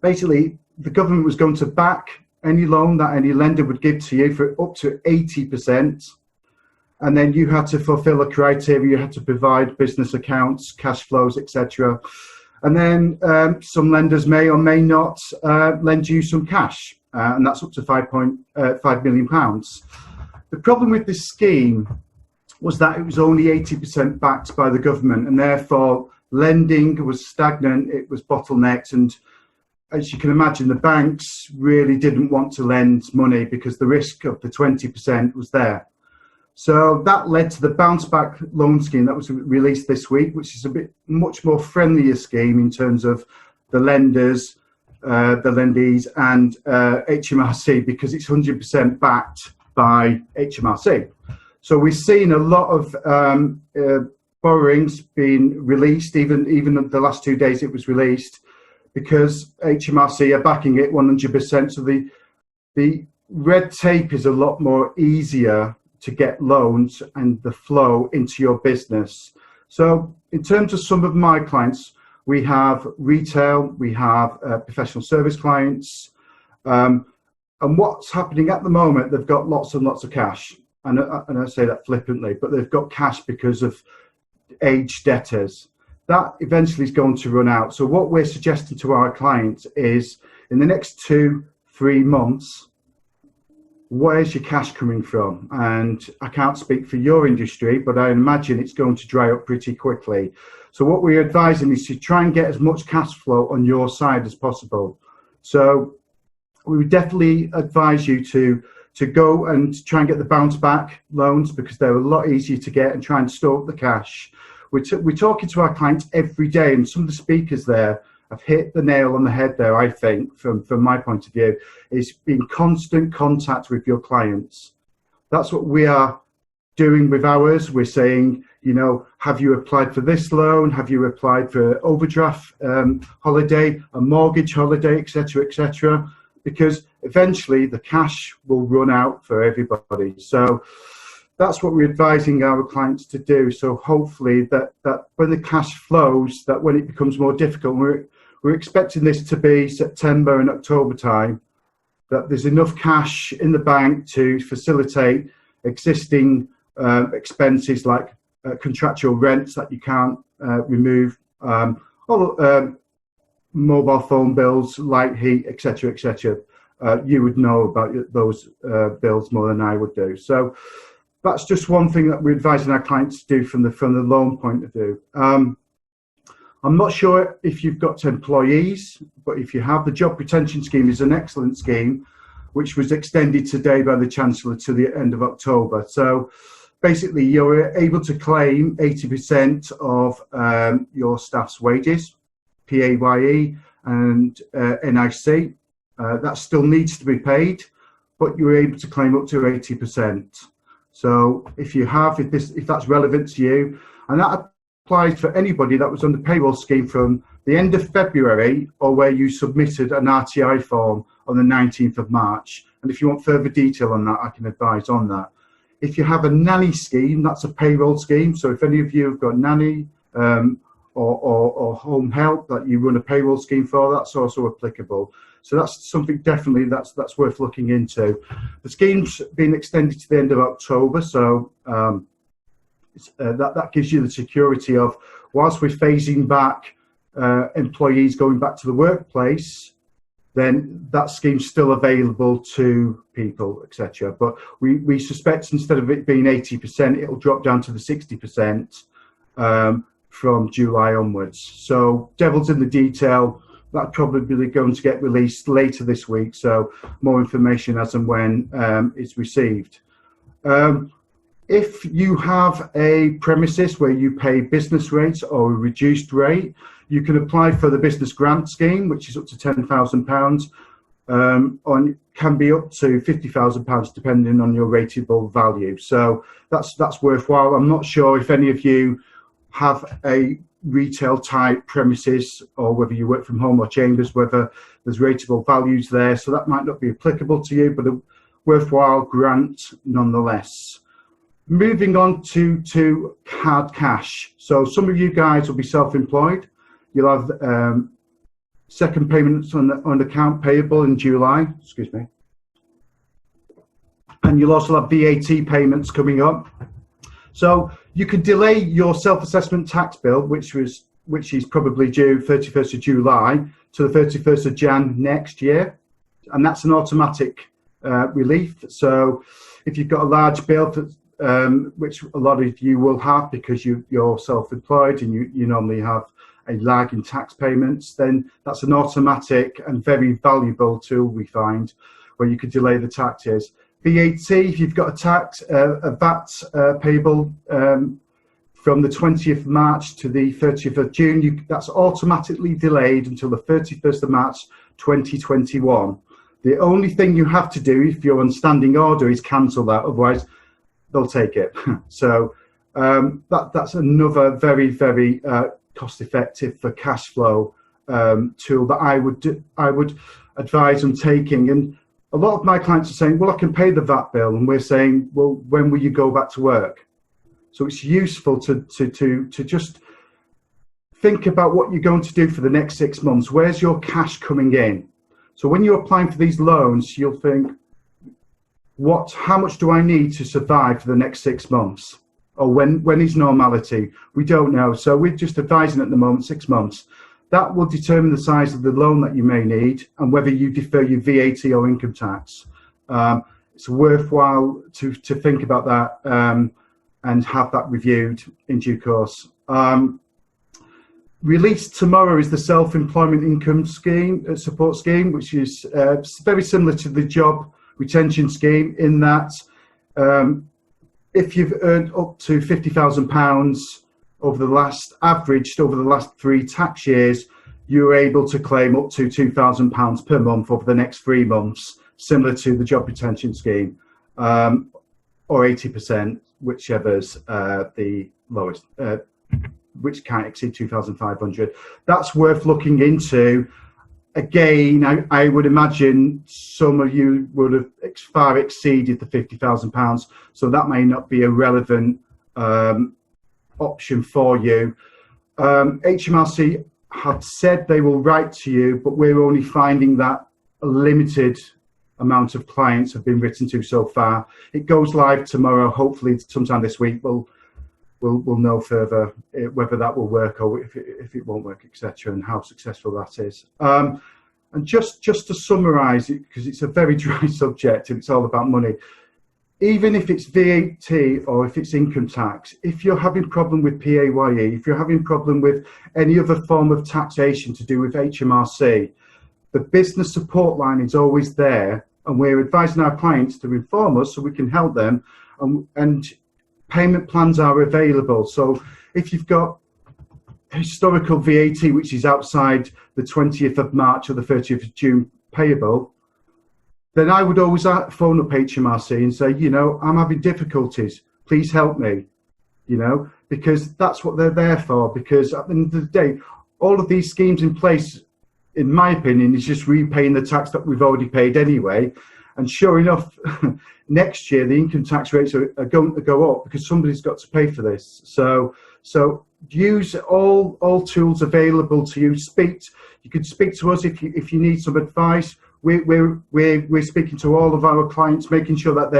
[SPEAKER 5] basically the government was going to back any loan that any lender would give to you for up to 80%. And then you had to fulfill a criteria, you had to provide business accounts, cash flows, etc. And then some lenders may or may not lend you some cash, and that's up to £5 million. The problem with this scheme was that it was only 80% backed by the government, and therefore lending was stagnant, it was bottlenecked, and as you can imagine, the banks really didn't want to lend money because the risk of the 20% was there. So that led to the bounce back loan scheme that was released this week, which is a bit much more friendlier scheme in terms of the lenders, the lendees, and HMRC, because it's 100% backed by HMRC. So we've seen a lot of borrowings being released, even the last 2 days it was released, because HMRC are backing it 100%. So the red tape is a lot more easier to get loans and the flow into your business. So in terms of some of my clients, we have retail, we have professional service clients, and what's happening at the moment, they've got lots and lots of cash. And I say that flippantly, but they've got cash because of aged debtors. That eventually is going to run out. So what we're suggesting to our clients is, in the next 2-3 months, where's your cash coming from? And I can't speak for your industry, but I imagine it's going to dry up pretty quickly. So what we're advising is to try and get as much cash flow on your side as possible. So we would definitely advise you to go and try and get the bounce back loans, because they're a lot easier to get, and try and store up the cash. We're talking to our clients every day, and some of the speakers there have hit the nail on the head there, I think, from my point of view, is in constant contact with your clients. That's what we are doing with ours. We're saying, have you applied for this loan? Have you applied for overdraft holiday, a mortgage holiday, etc., etc.? Because eventually the cash will run out for everybody. So that's what we're advising our clients to do. So hopefully that when the cash flows, that when it becomes more difficult, we're expecting this to be September and October time, that there's enough cash in the bank to facilitate existing expenses like contractual rents that you can't remove, mobile phone bills, light, heat, etc., etc. You would know about those bills more than I would do. So that's just one thing that we're advising our clients to do from the loan point of view. I'm not sure if you've got employees, but if you have, the job retention scheme is an excellent scheme, which was extended today by the Chancellor to the end of October. So basically, you're able to claim 80% of your staff's wages, PAYE and NIC. That still needs to be paid, but you're able to claim up to 80%. So if that's relevant to you, and that applies for anybody that was on the payroll scheme from the end of February, or where you submitted an RTI form on the 19th of March. And if you want further detail on that, I can advise on that. If you have a nanny scheme, that's a payroll scheme. So if any of you have got nanny or home help that you run a payroll scheme for, that's also applicable. So that's something definitely that's worth looking into. The scheme's been extended to the end of October, so that gives you the security of, whilst we're phasing back employees going back to the workplace, then that scheme's still available to people, etc. But we suspect, instead of it being 80%, it'll drop down to the 60% from July onwards. So devil's in the detail. That's probably going to get released later this week, so more information as and when it's received. If you have a premises where you pay business rates or a reduced rate, you can apply for the business grant scheme, which is up to £10,000, can be up to £50,000 depending on your rateable value. So that's worthwhile. I'm not sure if any of you have a retail type premises, or whether you work from home or chambers, whether there's rateable values there. So that might not be applicable to you, but a worthwhile grant nonetheless. Moving on to hard cash. So some of you guys will be self-employed. You'll have second payments on account payable in July, and you'll also have VAT payments coming up. So you could delay your self-assessment tax bill, which is probably due 31st of July, to the 31st of Jan next year, and that's an automatic relief. So if you've got a large bill, which a lot of you will have because you're self-employed and you normally have a lag in tax payments, then that's an automatic and very valuable tool we find where you could delay the taxes. VAT, if you've got a VAT payable from the 20th of March to the 30th of June, that's automatically delayed until the 31st of March 2021. The only thing you have to do if you're on standing order is cancel that, otherwise they'll take it. So that's another very, very cost-effective for cash flow tool that I would advise on taking. And a lot of my clients are saying, well, I can pay the VAT bill, and we're saying, well, when will you go back to work? So it's useful to just think about what you're going to do for the next 6 months. Where's your cash coming in? So when you're applying for these loans, you'll think, how much do I need to survive for the next 6 months? Or when is normality? We don't know. So we're just advising at the moment 6 months. That will determine the size of the loan that you may need and whether you defer your VAT or income tax. It's worthwhile to think about that and have that reviewed in due course. Released tomorrow is the self-employment income scheme, support scheme, which is very similar to the job retention scheme in that if you've earned up to £50,000 averaged over the last 3 tax years, you're able to claim up to £2,000 per month over the next 3 months, similar to the job retention scheme, or 80%, whichever's the lowest, which can't exceed 2,500. That's worth looking into. Again, I would imagine some of you would have far exceeded the £50,000, so that may not be a relevant option for you. HMRC have said they will write to you, but we're only finding that a limited amount of clients have been written to so far. It goes live tomorrow, hopefully sometime this week. We'll know further whether that will work or if it won't work, etc., and how successful that is. And just to summarise it, because it's a very dry subject and it's all about money, even if it's VAT or if it's income tax, if you're having problem with PAYE, if you're having problem with any other form of taxation to do with HMRC, the business support line is always there, and we're advising our clients to inform us so we can help them, and payment plans are available. So if you've got historical VAT, which is outside the 20th of March or the 30th of June payable, then I would always phone up HMRC and say, I'm having difficulties, please help me, because that's what they're there for. Because at the end of the day, all of these schemes in place, in my opinion, is just repaying the tax that we've already paid anyway. And sure enough, next year the income tax rates are going to go up because somebody's got to pay for this. So use all tools available to you. You could speak to us if you need some advice. We're speaking to all of our clients, making sure that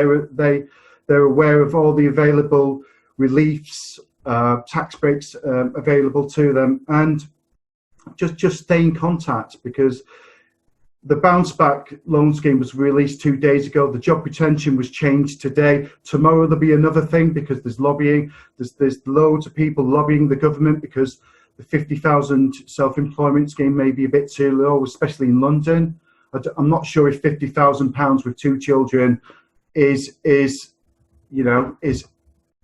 [SPEAKER 5] they're aware of all the available reliefs, tax breaks available to them, and just stay in contact, because the bounce back loan scheme was released 2 days ago. The job retention was changed today. Tomorrow there'll be another thing because there's lobbying. There's loads of people lobbying the government because the 50,000 self-employment scheme may be a bit too low, especially in London. I'm not sure if £50,000 with 2 children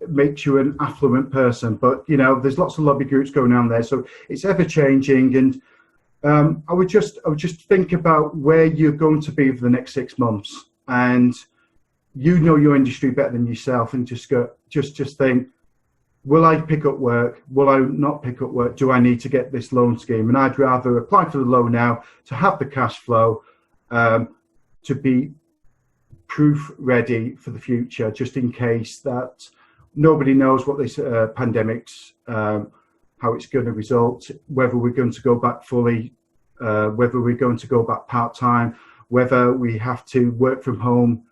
[SPEAKER 5] makes you an affluent person. But there's lots of lobby groups going on there, so it's ever changing. And I would just think about where you're going to be for the next 6 months, and your industry better than yourself, and just think, will I pick up work? Will I not pick up work? Do I need to get this loan scheme? And I'd rather apply for the loan now to have the cash flow, to be proof ready for the future, just in case that nobody knows what this pandemic's how it's going to result, whether we're going to go back fully, whether we're going to go back part-time, whether we have to work from home.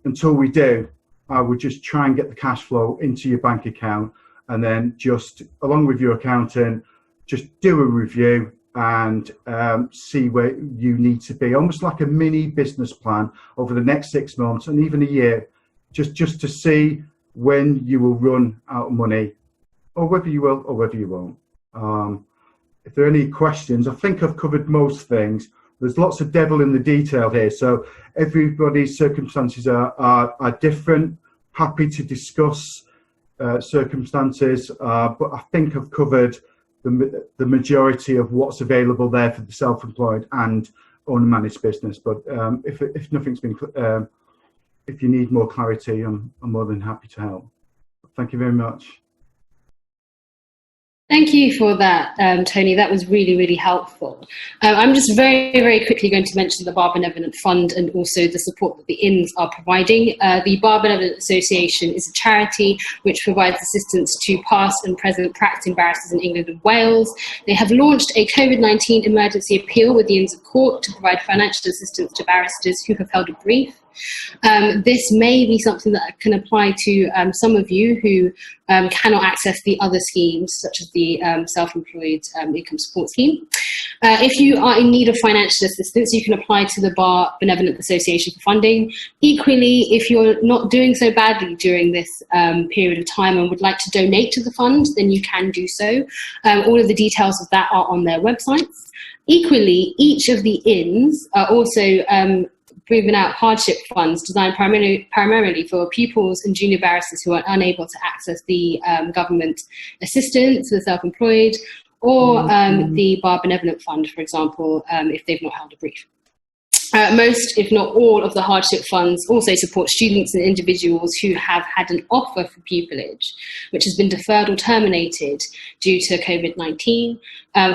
[SPEAKER 5] Until we do, I would just try and get the cash flow into your bank account, and then just, along with your accountant, just do a review and see where you need to be, almost like a mini business plan over the next 6 months and even a year. just to see when you will run out of money, or whether you will or whether you won't. If there are any questions, I think I've covered most things. There's lots of devil in the detail here, so everybody's circumstances are different. Happy to discuss circumstances, but I think I've covered the majority of what's available there for the self-employed and owner-managed business. But if nothing's been, if you need more clarity, I'm more than happy to help. Thank you very much.
[SPEAKER 1] Thank you for that, Tony. That was really, really helpful. I'm just very, very quickly going to mention the Bar Benevolent Fund and also the support that the Inns are providing. The Bar Benevolent Association is a charity which provides assistance to past and present practicing barristers in England and Wales. They have launched a COVID-19 emergency appeal with the Inns of Court to provide financial assistance to barristers who have held a brief. This may be something that can apply to some of you who cannot access the other schemes, such as the self-employed income support scheme. If you are in need of financial assistance, you can apply to the Bar Benevolent Association for funding. Equally, if you're not doing so badly during this period of time and would like to donate to the fund, then you can do so. All of the details of that are on their websites. Equally, each of the Inns are also proven out hardship funds designed primarily for pupils and junior barristers who are unable to access the government assistance for the self-employed, or the Bar Benevolent Fund, for example, if they've not held a brief. Most, if not all, of the hardship funds also support students and individuals who have had an offer for pupillage, which has been deferred or terminated due to COVID-19.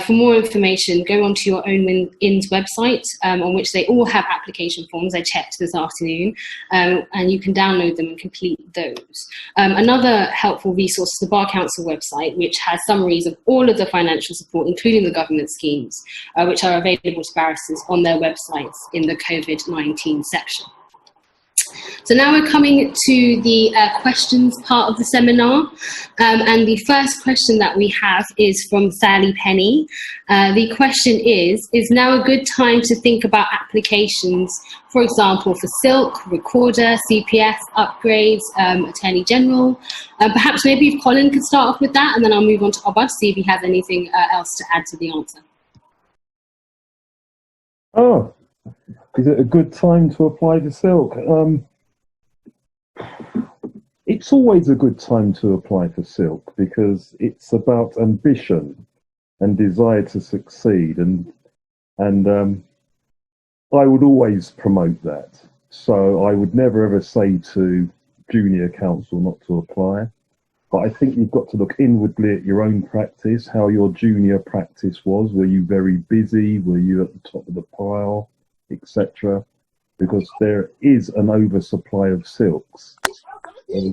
[SPEAKER 1] For more information, go onto your own Inn's website, on which they all have application forms. I checked this afternoon, and you can download them and complete those. Another helpful resource is the Bar Council website, which has summaries of all of the financial support, including the government schemes, which are available to barristers on their websites in the COVID-19 section. So now we're coming to the questions part of the seminar, and the first question that we have is from Sally Penny. The question is now a good time to think about applications, for example, for Silk, Recorder, CPS, upgrades, Attorney General? Perhaps maybe if Colin could start off with that, and then I'll move on to Oba to see if he has anything else to add to the answer.
[SPEAKER 3] Oh, is it a good time to apply for Silk? It's always a good time to apply for Silk because it's about ambition and desire to succeed, and I would always promote that. So I would never ever say to junior counsel not to apply, but I think you've got to look inwardly at your own practice, how your junior practice was. Were you very busy? Were you at the top of the pile, etc.? Because there is an oversupply of silks. There's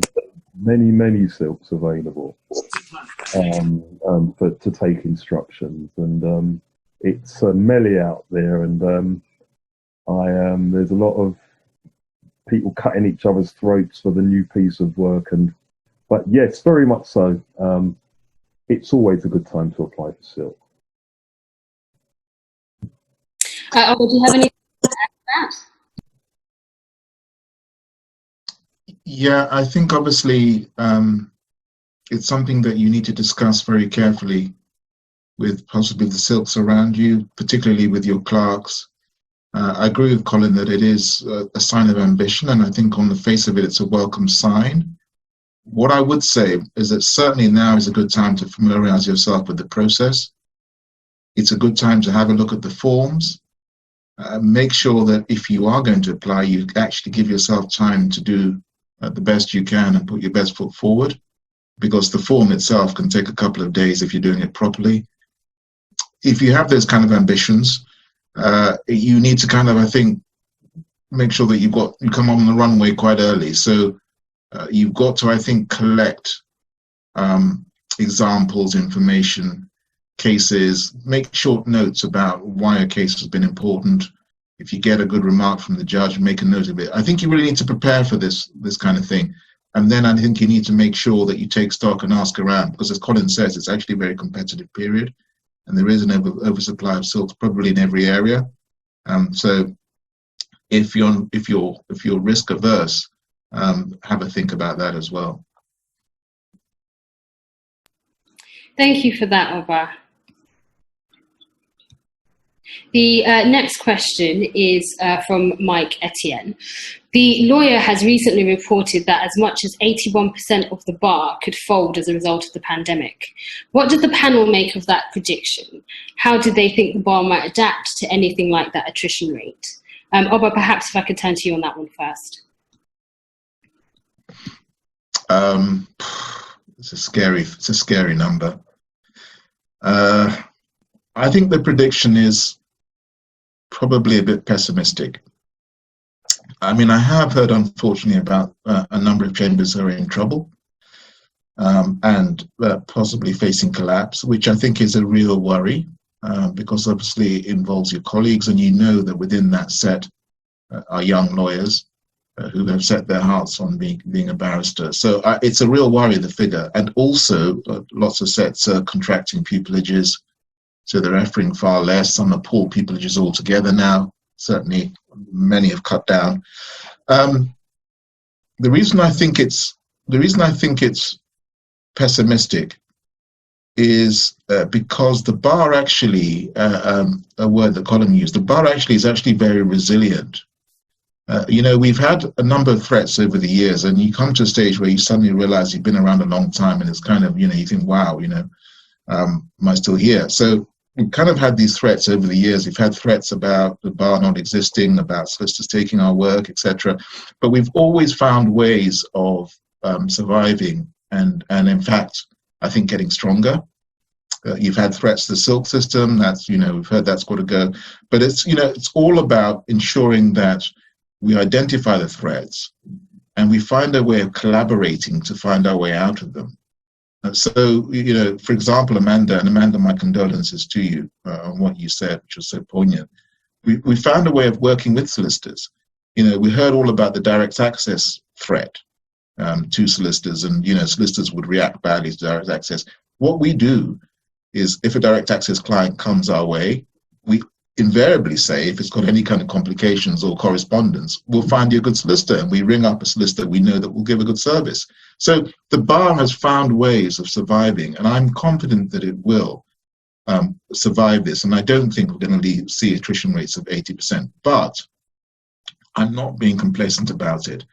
[SPEAKER 3] many silks available to take instructions, and it's melee out there, and there's a lot of people cutting each other's throats for the new piece of work, but yes, very much so. It's always a good time to apply for Silk.
[SPEAKER 1] Do you have anything to add to that?
[SPEAKER 2] Yeah, I think obviously it's something that you need to discuss very carefully with possibly the silks around you, particularly with your clerks. I agree with Colin that it is a sign of ambition, and I think on the face of it, it's a welcome sign. What I would say is that certainly now is a good time to familiarize yourself with the process. It's a good time to have a look at the forms. Make sure that if you are going to apply, you actually give yourself time to do the best you can and put your best foot forward, because the form itself can take a couple of days if you're doing it properly. If you have those kind of ambitions, you need to kind of, I think, make sure that you come on the runway quite early. So you've got to, I think, collect examples, information, cases, make short notes about why a case has been important. If you get a good remark from the judge, make a note of it. I think you really need to prepare for this kind of thing. And then I think you need to make sure that you take stock and ask around, because as Colin says, it's actually a very competitive period, and there is an oversupply of silks probably in every area. So if you're risk averse, have a think about that as well.
[SPEAKER 1] Thank you for that, Oba. The next question is from Mike Etienne. The lawyer has recently reported that as much as 81% of the bar could fold as a result of the pandemic. What did the panel make of that prediction? How did they think the bar might adapt to anything like that attrition rate? Oba, perhaps if I could turn to you on that one first.
[SPEAKER 2] It's a scary number. I think the prediction is probably a bit pessimistic. I mean, I have heard, unfortunately, about a number of chambers who are in trouble and possibly facing collapse, which I think is a real worry because obviously it involves your colleagues, and you know that within that set are young lawyers who have set their hearts on being a barrister. So it's a real worry, the figure. And also lots of sets are contracting pupilages, so they're offering far less. Some are poor pupilages altogether now. Certainly many have cut down. The reason I think it's pessimistic is because the bar actually, a word that Colin used, the bar actually is very resilient. You know, we've had a number of threats over the years, and you come to a stage where you suddenly realize you've been around a long time, and it's kind of, you know, you think, wow, you know, am I still here? So we've kind of had these threats over the years. We've had threats about the bar not existing, about solicitors taking our work, etc. But we've always found ways of surviving and in fact, I think getting stronger. You've had threats to the silk system. That's, you know, we've heard that's got to go. But it's, you know, it's all about ensuring that we identify the threats and we find a way of collaborating to find our way out of them. So, you know, for example, Amanda, my condolences to you on what you said, which was so poignant. We found a way of working with solicitors. You know, we heard all about the direct access threat to solicitors, and, you know, solicitors would react badly to direct access. What we do is, if a direct access client comes our way, we invariably say, if it's got any kind of complications or correspondence, we'll find you a good solicitor, and we ring up a solicitor we know that will give a good service. So the bar has found ways of surviving, and I'm confident that it will survive this. And I don't think we're going to see attrition rates of 80%, but I'm not being complacent about it.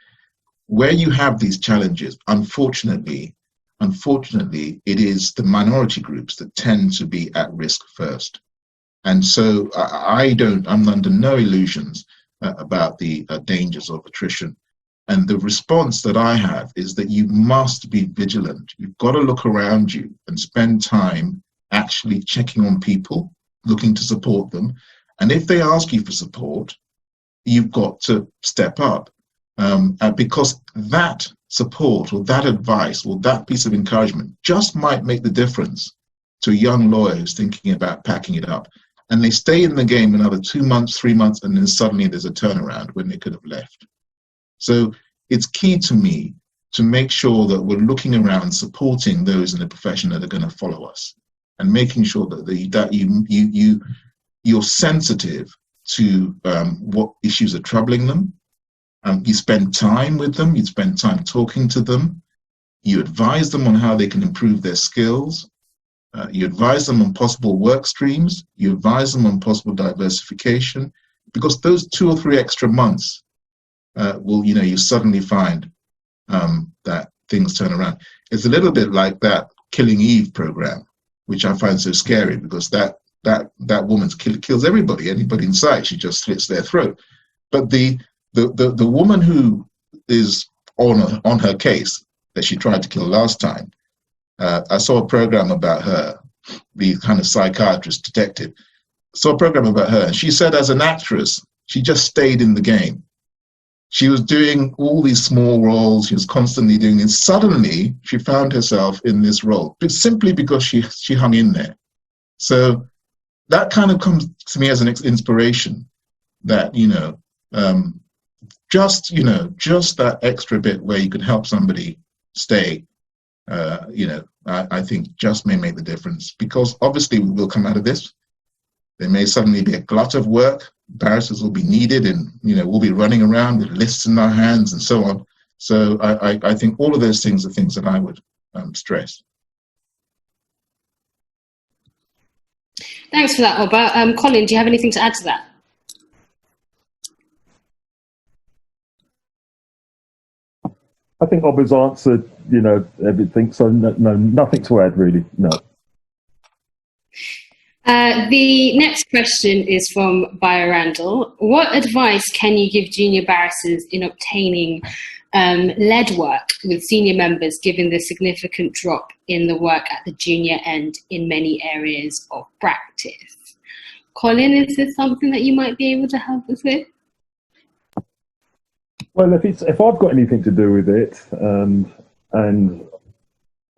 [SPEAKER 2] Where you have these challenges, unfortunately, it is the minority groups that tend to be at risk first. And so I'm under no illusions about the dangers of attrition. And the response that I have is that you must be vigilant. You've got to look around you and spend time actually checking on people, looking to support them. And if they ask you for support, you've got to step up. Because that support or that advice or that piece of encouragement just might make the difference to a young lawyer who's thinking about packing it up. And they stay in the game another 2 months, 3 months, and then suddenly there's a turnaround when they could have left. So it's key to me to make sure that we're looking around, supporting those in the profession that are going to follow us, and making sure that you're sensitive to what issues are troubling them. You spend time with them, you spend time talking to them, you advise them on how they can improve their skills, you advise them on possible work streams, you advise them on possible diversification, because those 2 or 3 extra months will, you know, you suddenly find that things turn around. It's a little bit like that Killing Eve program, which I find so scary, because that woman kills anybody in sight. She just slits their throat. But the woman who is on her case that she tried to kill last time, I saw a program about her, the kind of psychiatrist detective. Saw a program about her, and she said, as an actress, she just stayed in the game. She was doing all these small roles. She was constantly doing it. Suddenly, she found herself in this role, but simply because she hung in there. So that kind of comes to me as an inspiration that, you know, just that extra bit where you could help somebody stay, you know, I think just may make the difference, because obviously we will come out of this. There may suddenly be a glut of work. Barristers will be needed, and, you know, we'll be running around with lists in our hands and so on. So I think all of those things are things that I would stress.
[SPEAKER 1] Thanks for that, Oba. Colin, do you have anything to add to that?
[SPEAKER 3] I think Oba's answered, everything. So no, nothing to add really. No.
[SPEAKER 1] The next question is from Bio Randall. What advice can you give junior barristers in obtaining lead work with senior members, given the significant drop in the work at the junior end in many areas of practice? Colin, is this something that you might be able to help us with?
[SPEAKER 3] Well, if I've got anything to do with it, and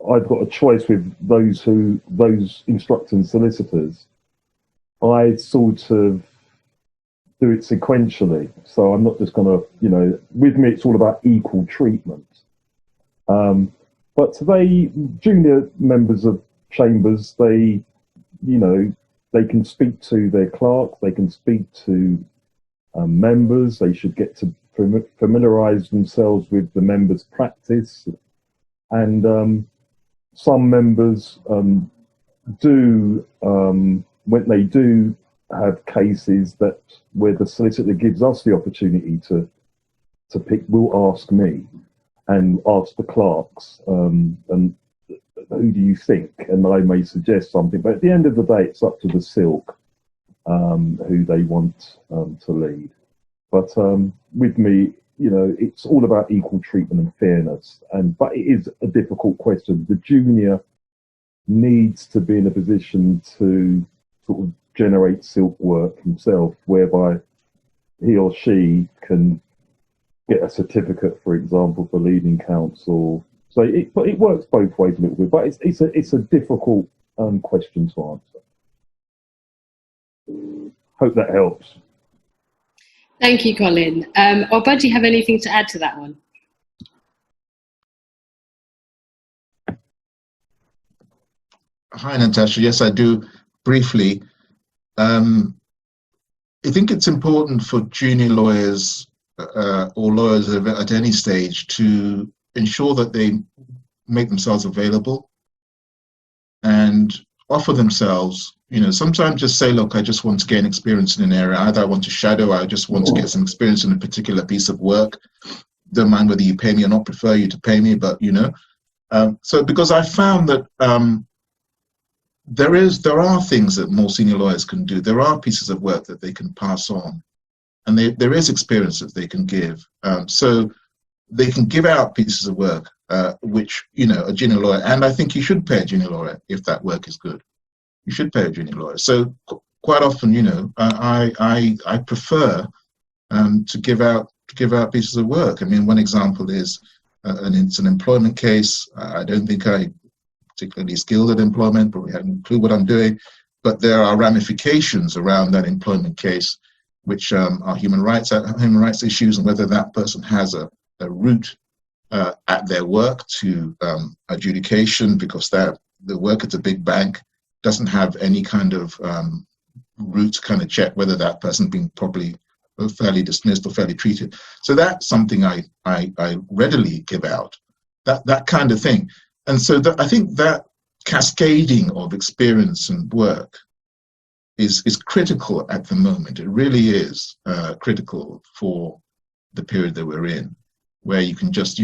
[SPEAKER 3] I've got a choice with those instructing solicitors, I sort of do it sequentially. So I'm not just going to, with me, it's all about equal treatment. But junior members of chambers, they can speak to their clerk, they can speak to members, they should get to familiarise themselves with the members' practice. And some members do, when they do have cases where the solicitor gives us the opportunity to pick, will ask me and ask the clerks, and who do you think? And I may suggest something, but at the end of the day, it's up to the silk who they want to lead. But with me, it's all about equal treatment and fairness. But it is a difficult question. The junior needs to be in a position to sort of generate silk work himself, whereby he or she can get a certificate, for example, for leading counsel. But it works both ways a little bit. But it's a difficult question to answer. Hope that helps.
[SPEAKER 1] Thank you, Colin. Oba, do you have anything to add to that one?
[SPEAKER 2] Hi, Natasha. Yes, I do. Briefly, I think it's important for junior lawyers or lawyers at any stage to ensure that they make themselves available and offer themselves. Sometimes just say, look, I just want to gain experience in an area. Either I want to shadow, or I just want to get some experience in a particular piece of work. Don't mind whether you pay me or not, prefer you to pay me, but so because I found that there are things that more senior lawyers can do. There are pieces of work that they can pass on, and there is experience that they can give. So they can give out pieces of work, which, a junior lawyer, and I think you should pay a junior lawyer if that work is good. You should pay a junior lawyer. So quite often, I prefer to give out pieces of work. I mean, one example is it's an employment case. I don't think I particularly skilled at employment, probably haven't a clue what I'm doing, but there are ramifications around that employment case, which are human rights issues, and whether that person has a route at their work to adjudication, because the work at a big bank doesn't have any kind of route to kind of check whether that person's been properly or fairly dismissed or fairly treated. So that's something I readily give out, that kind of thing. And so I think that cascading of experience and work is critical at the moment. It really is critical for the period that we're in, where you can just,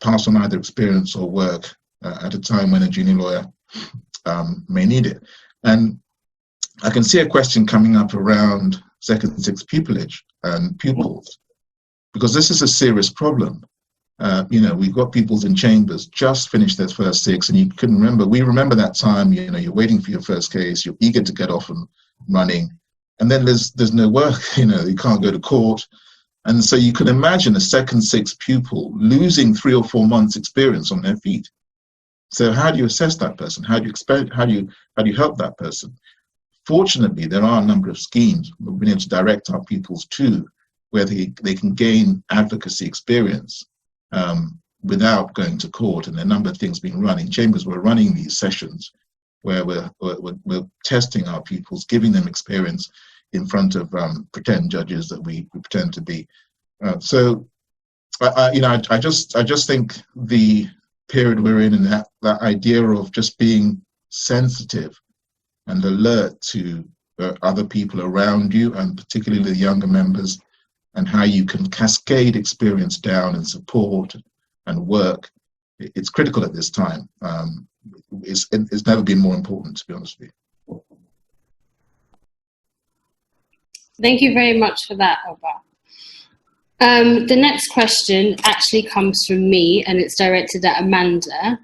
[SPEAKER 2] pass on either experience or work at a time when a junior lawyer may need it. And I can see a question coming up around second six pupillage and pupils, because this is a serious problem. We've got pupils in chambers just finished their first six, and you couldn't remember. We remember that time. You're waiting for your first case. You're eager to get off and running, and then there's no work. You can't go to court, and so you can imagine a second six pupil losing 3 or 4 months' experience on their feet. So how do you assess that person? How do you help that person? Fortunately, there are a number of schemes we've been able to direct our pupils to, where they can gain advocacy experience without going to court. And there are a number of things being run in chambers. We're running these sessions where we're testing our pupils, giving them experience in front of pretend judges that we pretend to be. So I just think the period we're in, and that idea of just being sensitive and alert to other people around you, and particularly the younger members, and how you can cascade experience down and support and work. It's critical at this time. It's never been more important, to be honest with you.
[SPEAKER 1] Thank you very much for that, Oba. The next question actually comes from me, and it's directed at Amanda.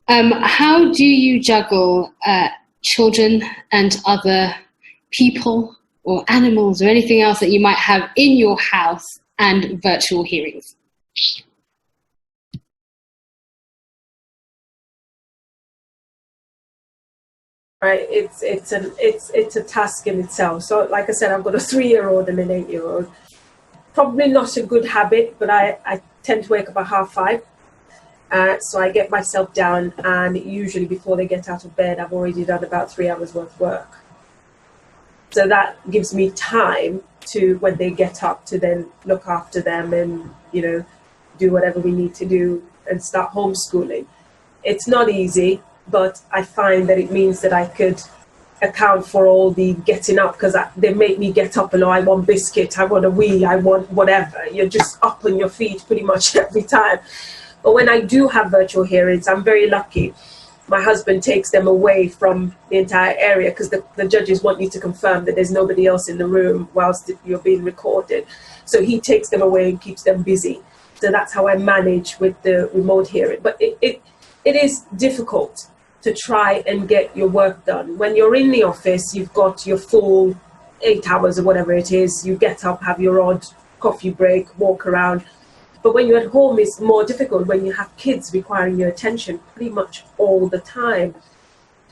[SPEAKER 1] How do you juggle children and other people or animals or anything else that you might have in your house and virtual hearings?
[SPEAKER 4] Right, it's a task in itself. So, like I said, I've got a 3-year-old and an 8-year-old. Probably not a good habit, but I tend to wake up at 5:30. So I get myself down, and usually before they get out of bed, I've already done about 3 hours worth of work. So that gives me time to, when they get up, to then look after them and, do whatever we need to do and start homeschooling. It's not easy, but I find that it means that I could account for all the getting up, because they make me get up and I want biscuit, I want a wee, I want whatever. You're just up on your feet pretty much every time. But when I do have virtual hearings, I'm very lucky. My husband takes them away from the entire area, because the judges want you to confirm that there's nobody else in the room whilst you're being recorded. So he takes them away and keeps them busy. So that's how I manage with the remote hearing. But it is difficult to try and get your work done. When you're in the office, you've got your full 8 hours or whatever it is. You get up, have your odd coffee break, walk around. But when you're at home, it's more difficult when you have kids requiring your attention pretty much all the time.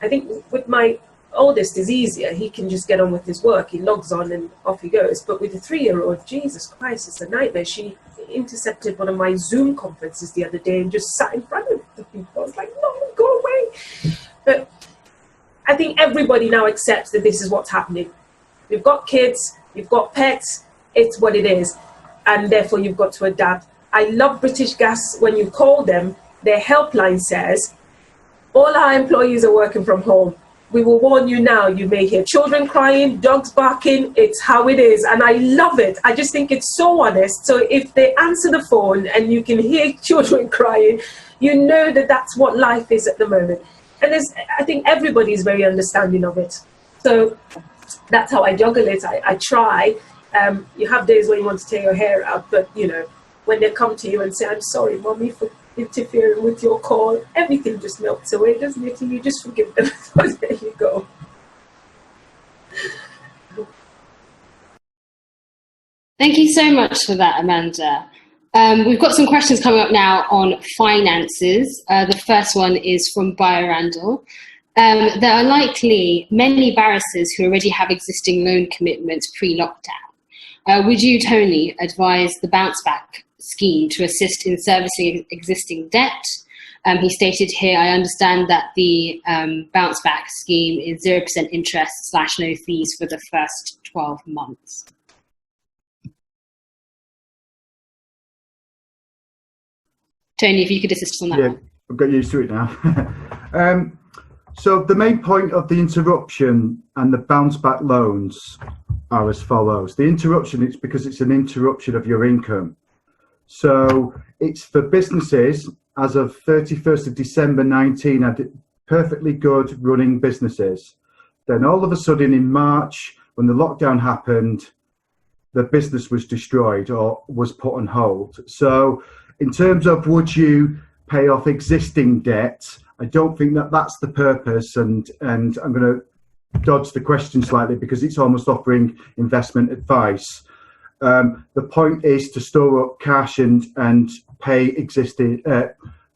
[SPEAKER 4] I think with my oldest is easier. He can just get on with his work. He logs on and off he goes. But with the 3-year-old, Jesus Christ, it's a nightmare. She intercepted one of my Zoom conferences the other day and just sat in front of the people. I was like, no, go away. But I think everybody now accepts that this is what's happening. You've got kids, you've got pets, it's what it is. And therefore you've got to adapt. I love British Gas. When you call them, their helpline says, all our employees are working from home. We will warn you now, you may hear children crying, dogs barking, it's how it is. And I love it. I just think it's so honest. So if they answer the phone and you can hear children crying, you know that that's what life is at the moment. And I think everybody is very understanding of it. So that's how I juggle it. I try. You have days when you want to tear your hair out, but when they come to you and say, I'm sorry, mommy, for interfering with your call, everything just melts away, doesn't it? And you just forgive them. So there you go.
[SPEAKER 1] Thank you so much for that, Amanda. We've got some questions coming up now on finances. The first one is from Bayer Randall. There are likely many barristers who already have existing loan commitments pre-lockdown. Would you, Tony, advise the bounce back scheme to assist in servicing existing debt? He stated here, I understand that the bounce back scheme is 0% interest / no fees for the first 12 months. Tony, if you could assist us on that one.
[SPEAKER 5] I've got used to it now. So the main point of the interruption and the bounce back loans are as follows. The interruption is because it's an interruption of your income. So it's for businesses as of 31st of December 19 had perfectly good running businesses. Then all of a sudden in March, when the lockdown happened, the business was destroyed or was put on hold. So in terms of would you pay off existing debt, I don't think that that's the purpose. And I'm going to dodge the question slightly because it's almost offering investment advice. The point is to store up cash and pay existing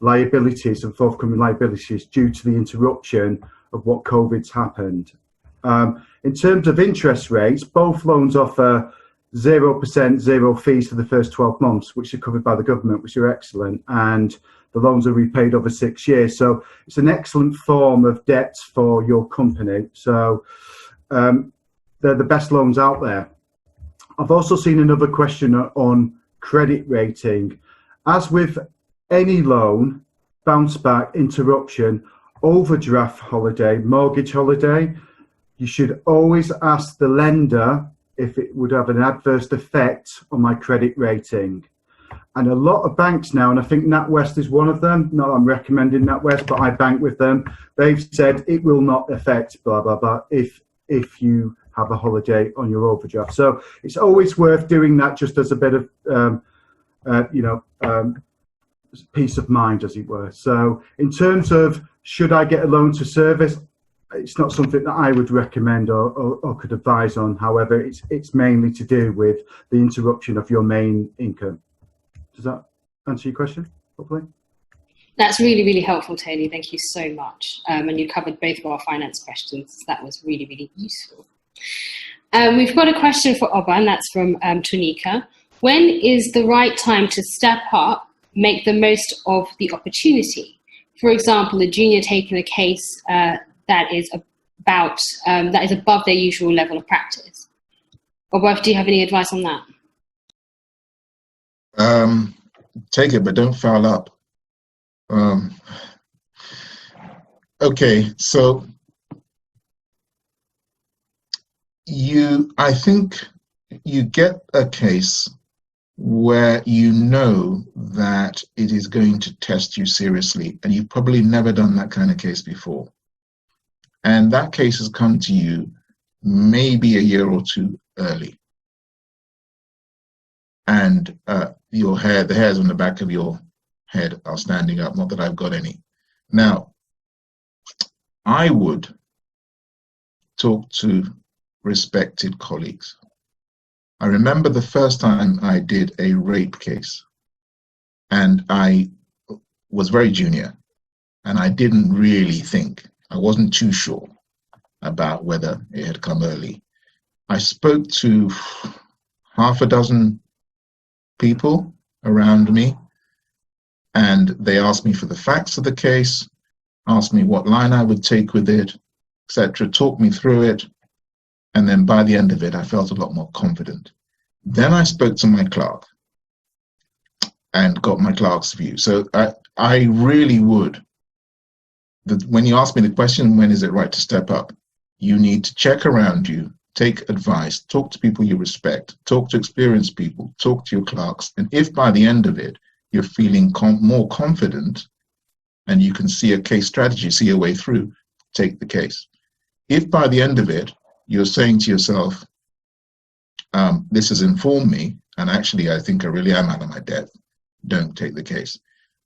[SPEAKER 5] liabilities and forthcoming liabilities due to the interruption of what COVID's happened. In terms of interest rates, both loans offer 0%, zero fees for the first 12 months, which are covered by the government, which are excellent. And the loans are repaid over 6 years. So it's an excellent form of debt for your company. So they're the best loans out there. I've also seen another question on credit rating. as with any loan, bounce back, interruption, overdraft holiday, mortgage holiday, you should always ask the lender if it would have an adverse effect on my credit rating. And a lot of banks now, and I think NatWest is one of them, not that I'm recommending NatWest, but I bank with them, they've said it will not affect blah, blah, blah, if you have a holiday on your overdraft. So it's always worth doing that, just as a bit of, peace of mind, as it were. So in terms of should I get a loan to service, it's not something that I would recommend or could advise on. However, it's mainly to do with the interruption of your main income. Does that answer your question, hopefully?
[SPEAKER 1] That's really, really helpful, Tony. Thank you so much. And you covered both of our finance questions. That was really, really useful. We've got a question for Oba, and that's from Tunika. When is the right time to step up, make the most of the opportunity? For example, a junior taking a case that is above their usual level of practice. Oba, do you have any advice on that?
[SPEAKER 2] Take it, but don't foul up. Okay, so I think you get a case where you know that it is going to test you seriously, and you've probably never done that kind of case before. And that case has come to you maybe a year or two early. And the hairs on the back of your head are standing up, not that I've got any. Now, I would talk to respected colleagues. I remember the first time I did a rape case, and I was very junior, and I didn't really think, I wasn't too sure about whether it had come early. I spoke to half a dozen people around me, and they asked me for the facts of the case, asked me what line I would take with it, etc., talked me through it, and then by the end of it, I felt a lot more confident. Then I spoke to my clerk and got my clerk's view. So I really would, when you ask me the question, when is it right to step up, you need to check around you, take advice, talk to people you respect, talk to experienced people, talk to your clerks. And if by the end of it, you're feeling more confident and you can see a case strategy, see a way through, take the case. If by the end of it, you're saying to yourself, this has informed me, and actually I think I really am out of my depth, don't take the case.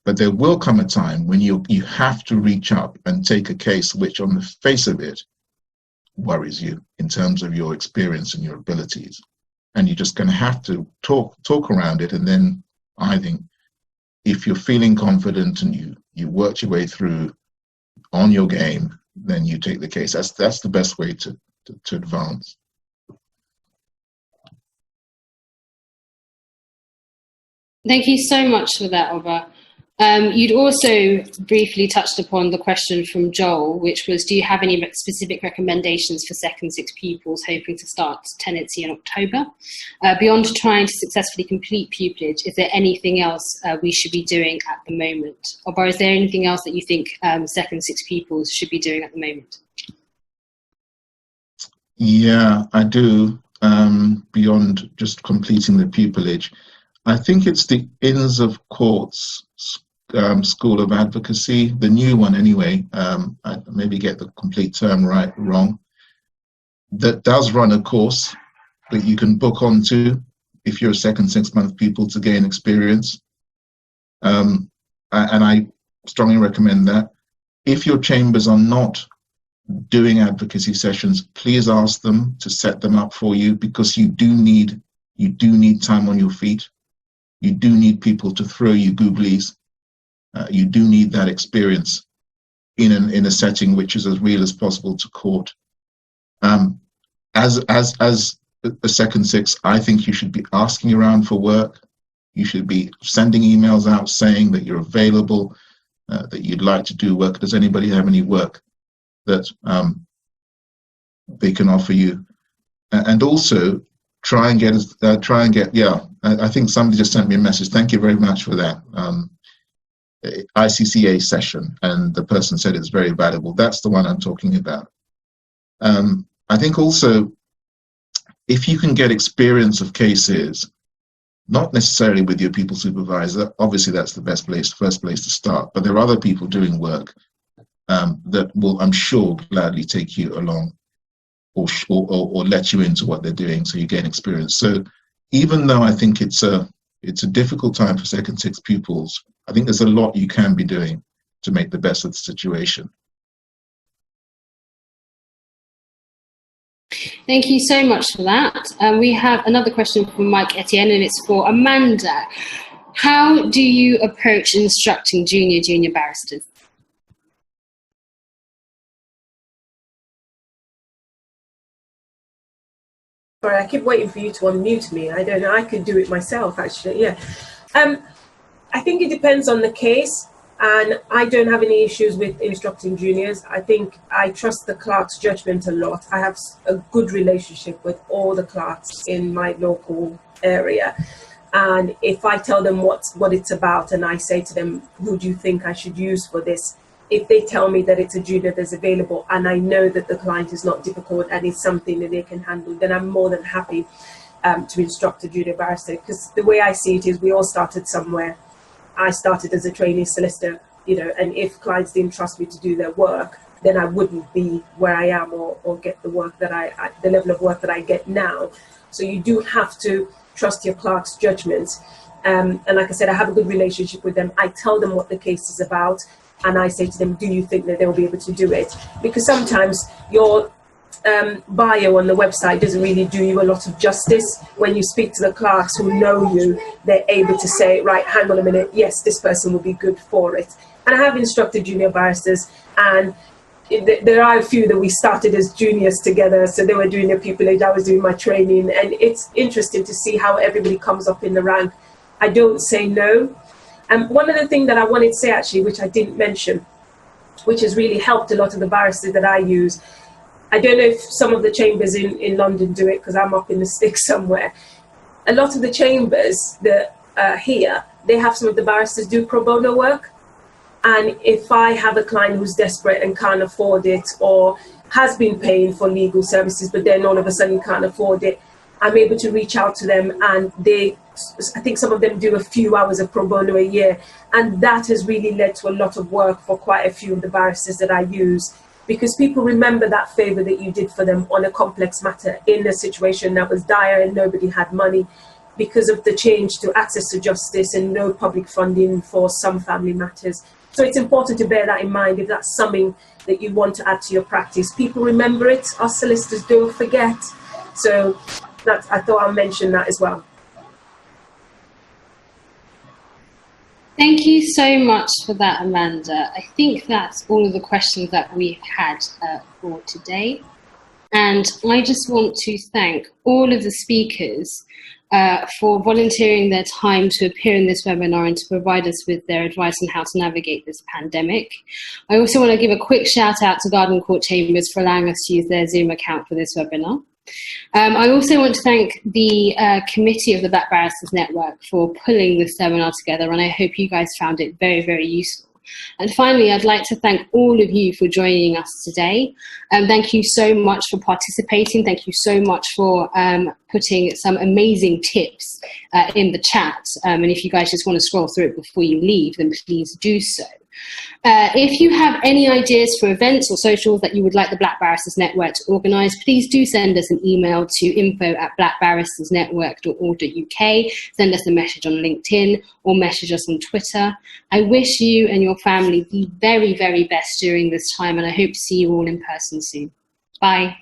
[SPEAKER 2] But there will come a time when you have to reach up and take a case which on the face of it worries you in terms of your experience and your abilities. And you're just going to have to talk around it. And then I think if you're feeling confident and you worked your way through on your game, then you take the case. That's the best way to advance.
[SPEAKER 1] Thank you so much for that, Oba. You'd also briefly touched upon the question from Joel, which was, do you have any specific recommendations for second six pupils hoping to start tenancy in October? Beyond trying to successfully complete pupillage, is there anything else we should be doing at the moment? Oba, is there anything else that you think second six pupils should be doing at the moment?
[SPEAKER 2] Yeah, I do. Beyond just completing the pupillage, I think it's the Inns of Courts School of Advocacy, the new one anyway. I maybe get the complete term wrong. That does run a course that you can book onto if you're a second 6 month pupil to gain experience. And I strongly recommend that. If your chambers are not doing advocacy sessions, please ask them to set them up for you, because you do need time on your feet. You do need people to throw you googlies. You do need that experience in a setting which is as real as possible to court. As a second six, I think you should be asking around for work. You should be sending emails out saying that you're available, that you'd like to do work. Does anybody have any work that they can offer you? And also try and get I think somebody just sent me a message. Thank you very much for that. ICCA session, and the person said it's very valuable. That's the one I'm talking about. I think also, if you can get experience of cases, not necessarily with your people supervisor, obviously that's the first place to start, but there are other people doing work that will, I'm sure, gladly take you along or let you into what they're doing, so you gain experience. So even though I think it's a difficult time for Second Six pupils, I think there's a lot you can be doing to make the best of the situation.
[SPEAKER 1] Thank you so much for that. We have another question from Mike Etienne, and it's for Amanda. How do you approach instructing junior barristers?
[SPEAKER 4] Sorry, I keep waiting for you to unmute me. I don't know. I could do it myself, actually. Yeah. I think it depends on the case, and I don't have any issues with instructing juniors. I think I trust the clerk's judgment a lot. I have a good relationship with all the clerks in my local area. And if I tell them what it's about, and I say to them, who do you think I should use for this? If they tell me that it's a junior that's available, and I know that the client is not difficult and it's something that they can handle, then I'm more than happy to instruct a junior barrister. Because the way I see it is, we all started somewhere. I started as a trainee solicitor, and if clients didn't trust me to do their work, then I wouldn't be where I am or get the work that the level of work that I get now. So you do have to trust your clerk's judgment. And like I said, I have a good relationship with them. I tell them what the case is about, and I say to them, do you think that they'll be able to do it? Because sometimes your bio on the website doesn't really do you a lot of justice. When you speak to the clerks who know you, they're able to say, right, hang on a minute, yes, this person will be good for it. And I have instructed junior barristers, and there are a few that we started as juniors together, so they were doing their pupillage, I was doing my training, and it's interesting to see how everybody comes up in the rank. I don't say no. And one other thing that I wanted to say, actually, which I didn't mention, which has really helped a lot of the barristers that I use, I don't know if some of the chambers in London do it, because I'm up in the sticks somewhere. A lot of the chambers that are here, they have some of the barristers do pro bono work. And if I have a client who's desperate and can't afford it, or has been paying for legal services, but then all of a sudden can't afford it, I'm able to reach out to them, and I think some of them do a few hours of pro bono a year. And that has really led to a lot of work for quite a few of the barristers that I use, because people remember that favor that you did for them on a complex matter in a situation that was dire and nobody had money because of the change to access to justice and no public funding for some family matters. So it's important to bear that in mind if that's something that you want to add to your practice. People remember it, our solicitors don't forget. So I thought I'll mention that as well.
[SPEAKER 1] Thank you so much for that, Amanda. I think that's all of the questions that we had for today. And I just want to thank all of the speakers for volunteering their time to appear in this webinar and to provide us with their advice on how to navigate this pandemic. I also want to give a quick shout out to Garden Court Chambers for allowing us to use their Zoom account for this webinar. I also want to thank the committee of the Black Barristers Network for pulling this seminar together, and I hope you guys found it very, very useful. And finally, I'd like to thank all of you for joining us today. Thank you so much for participating. Thank you so much for putting some amazing tips in the chat. And if you guys just want to scroll through it before you leave, then please do so. If you have any ideas for events or socials that you would like the Black Barristers Network to organise, please do send us an email to info@blackbarristersnetwork.org.uk, send us a message on LinkedIn or message us on Twitter. I wish you and your family the very, very best during this time, and I hope to see you all in person soon. Bye.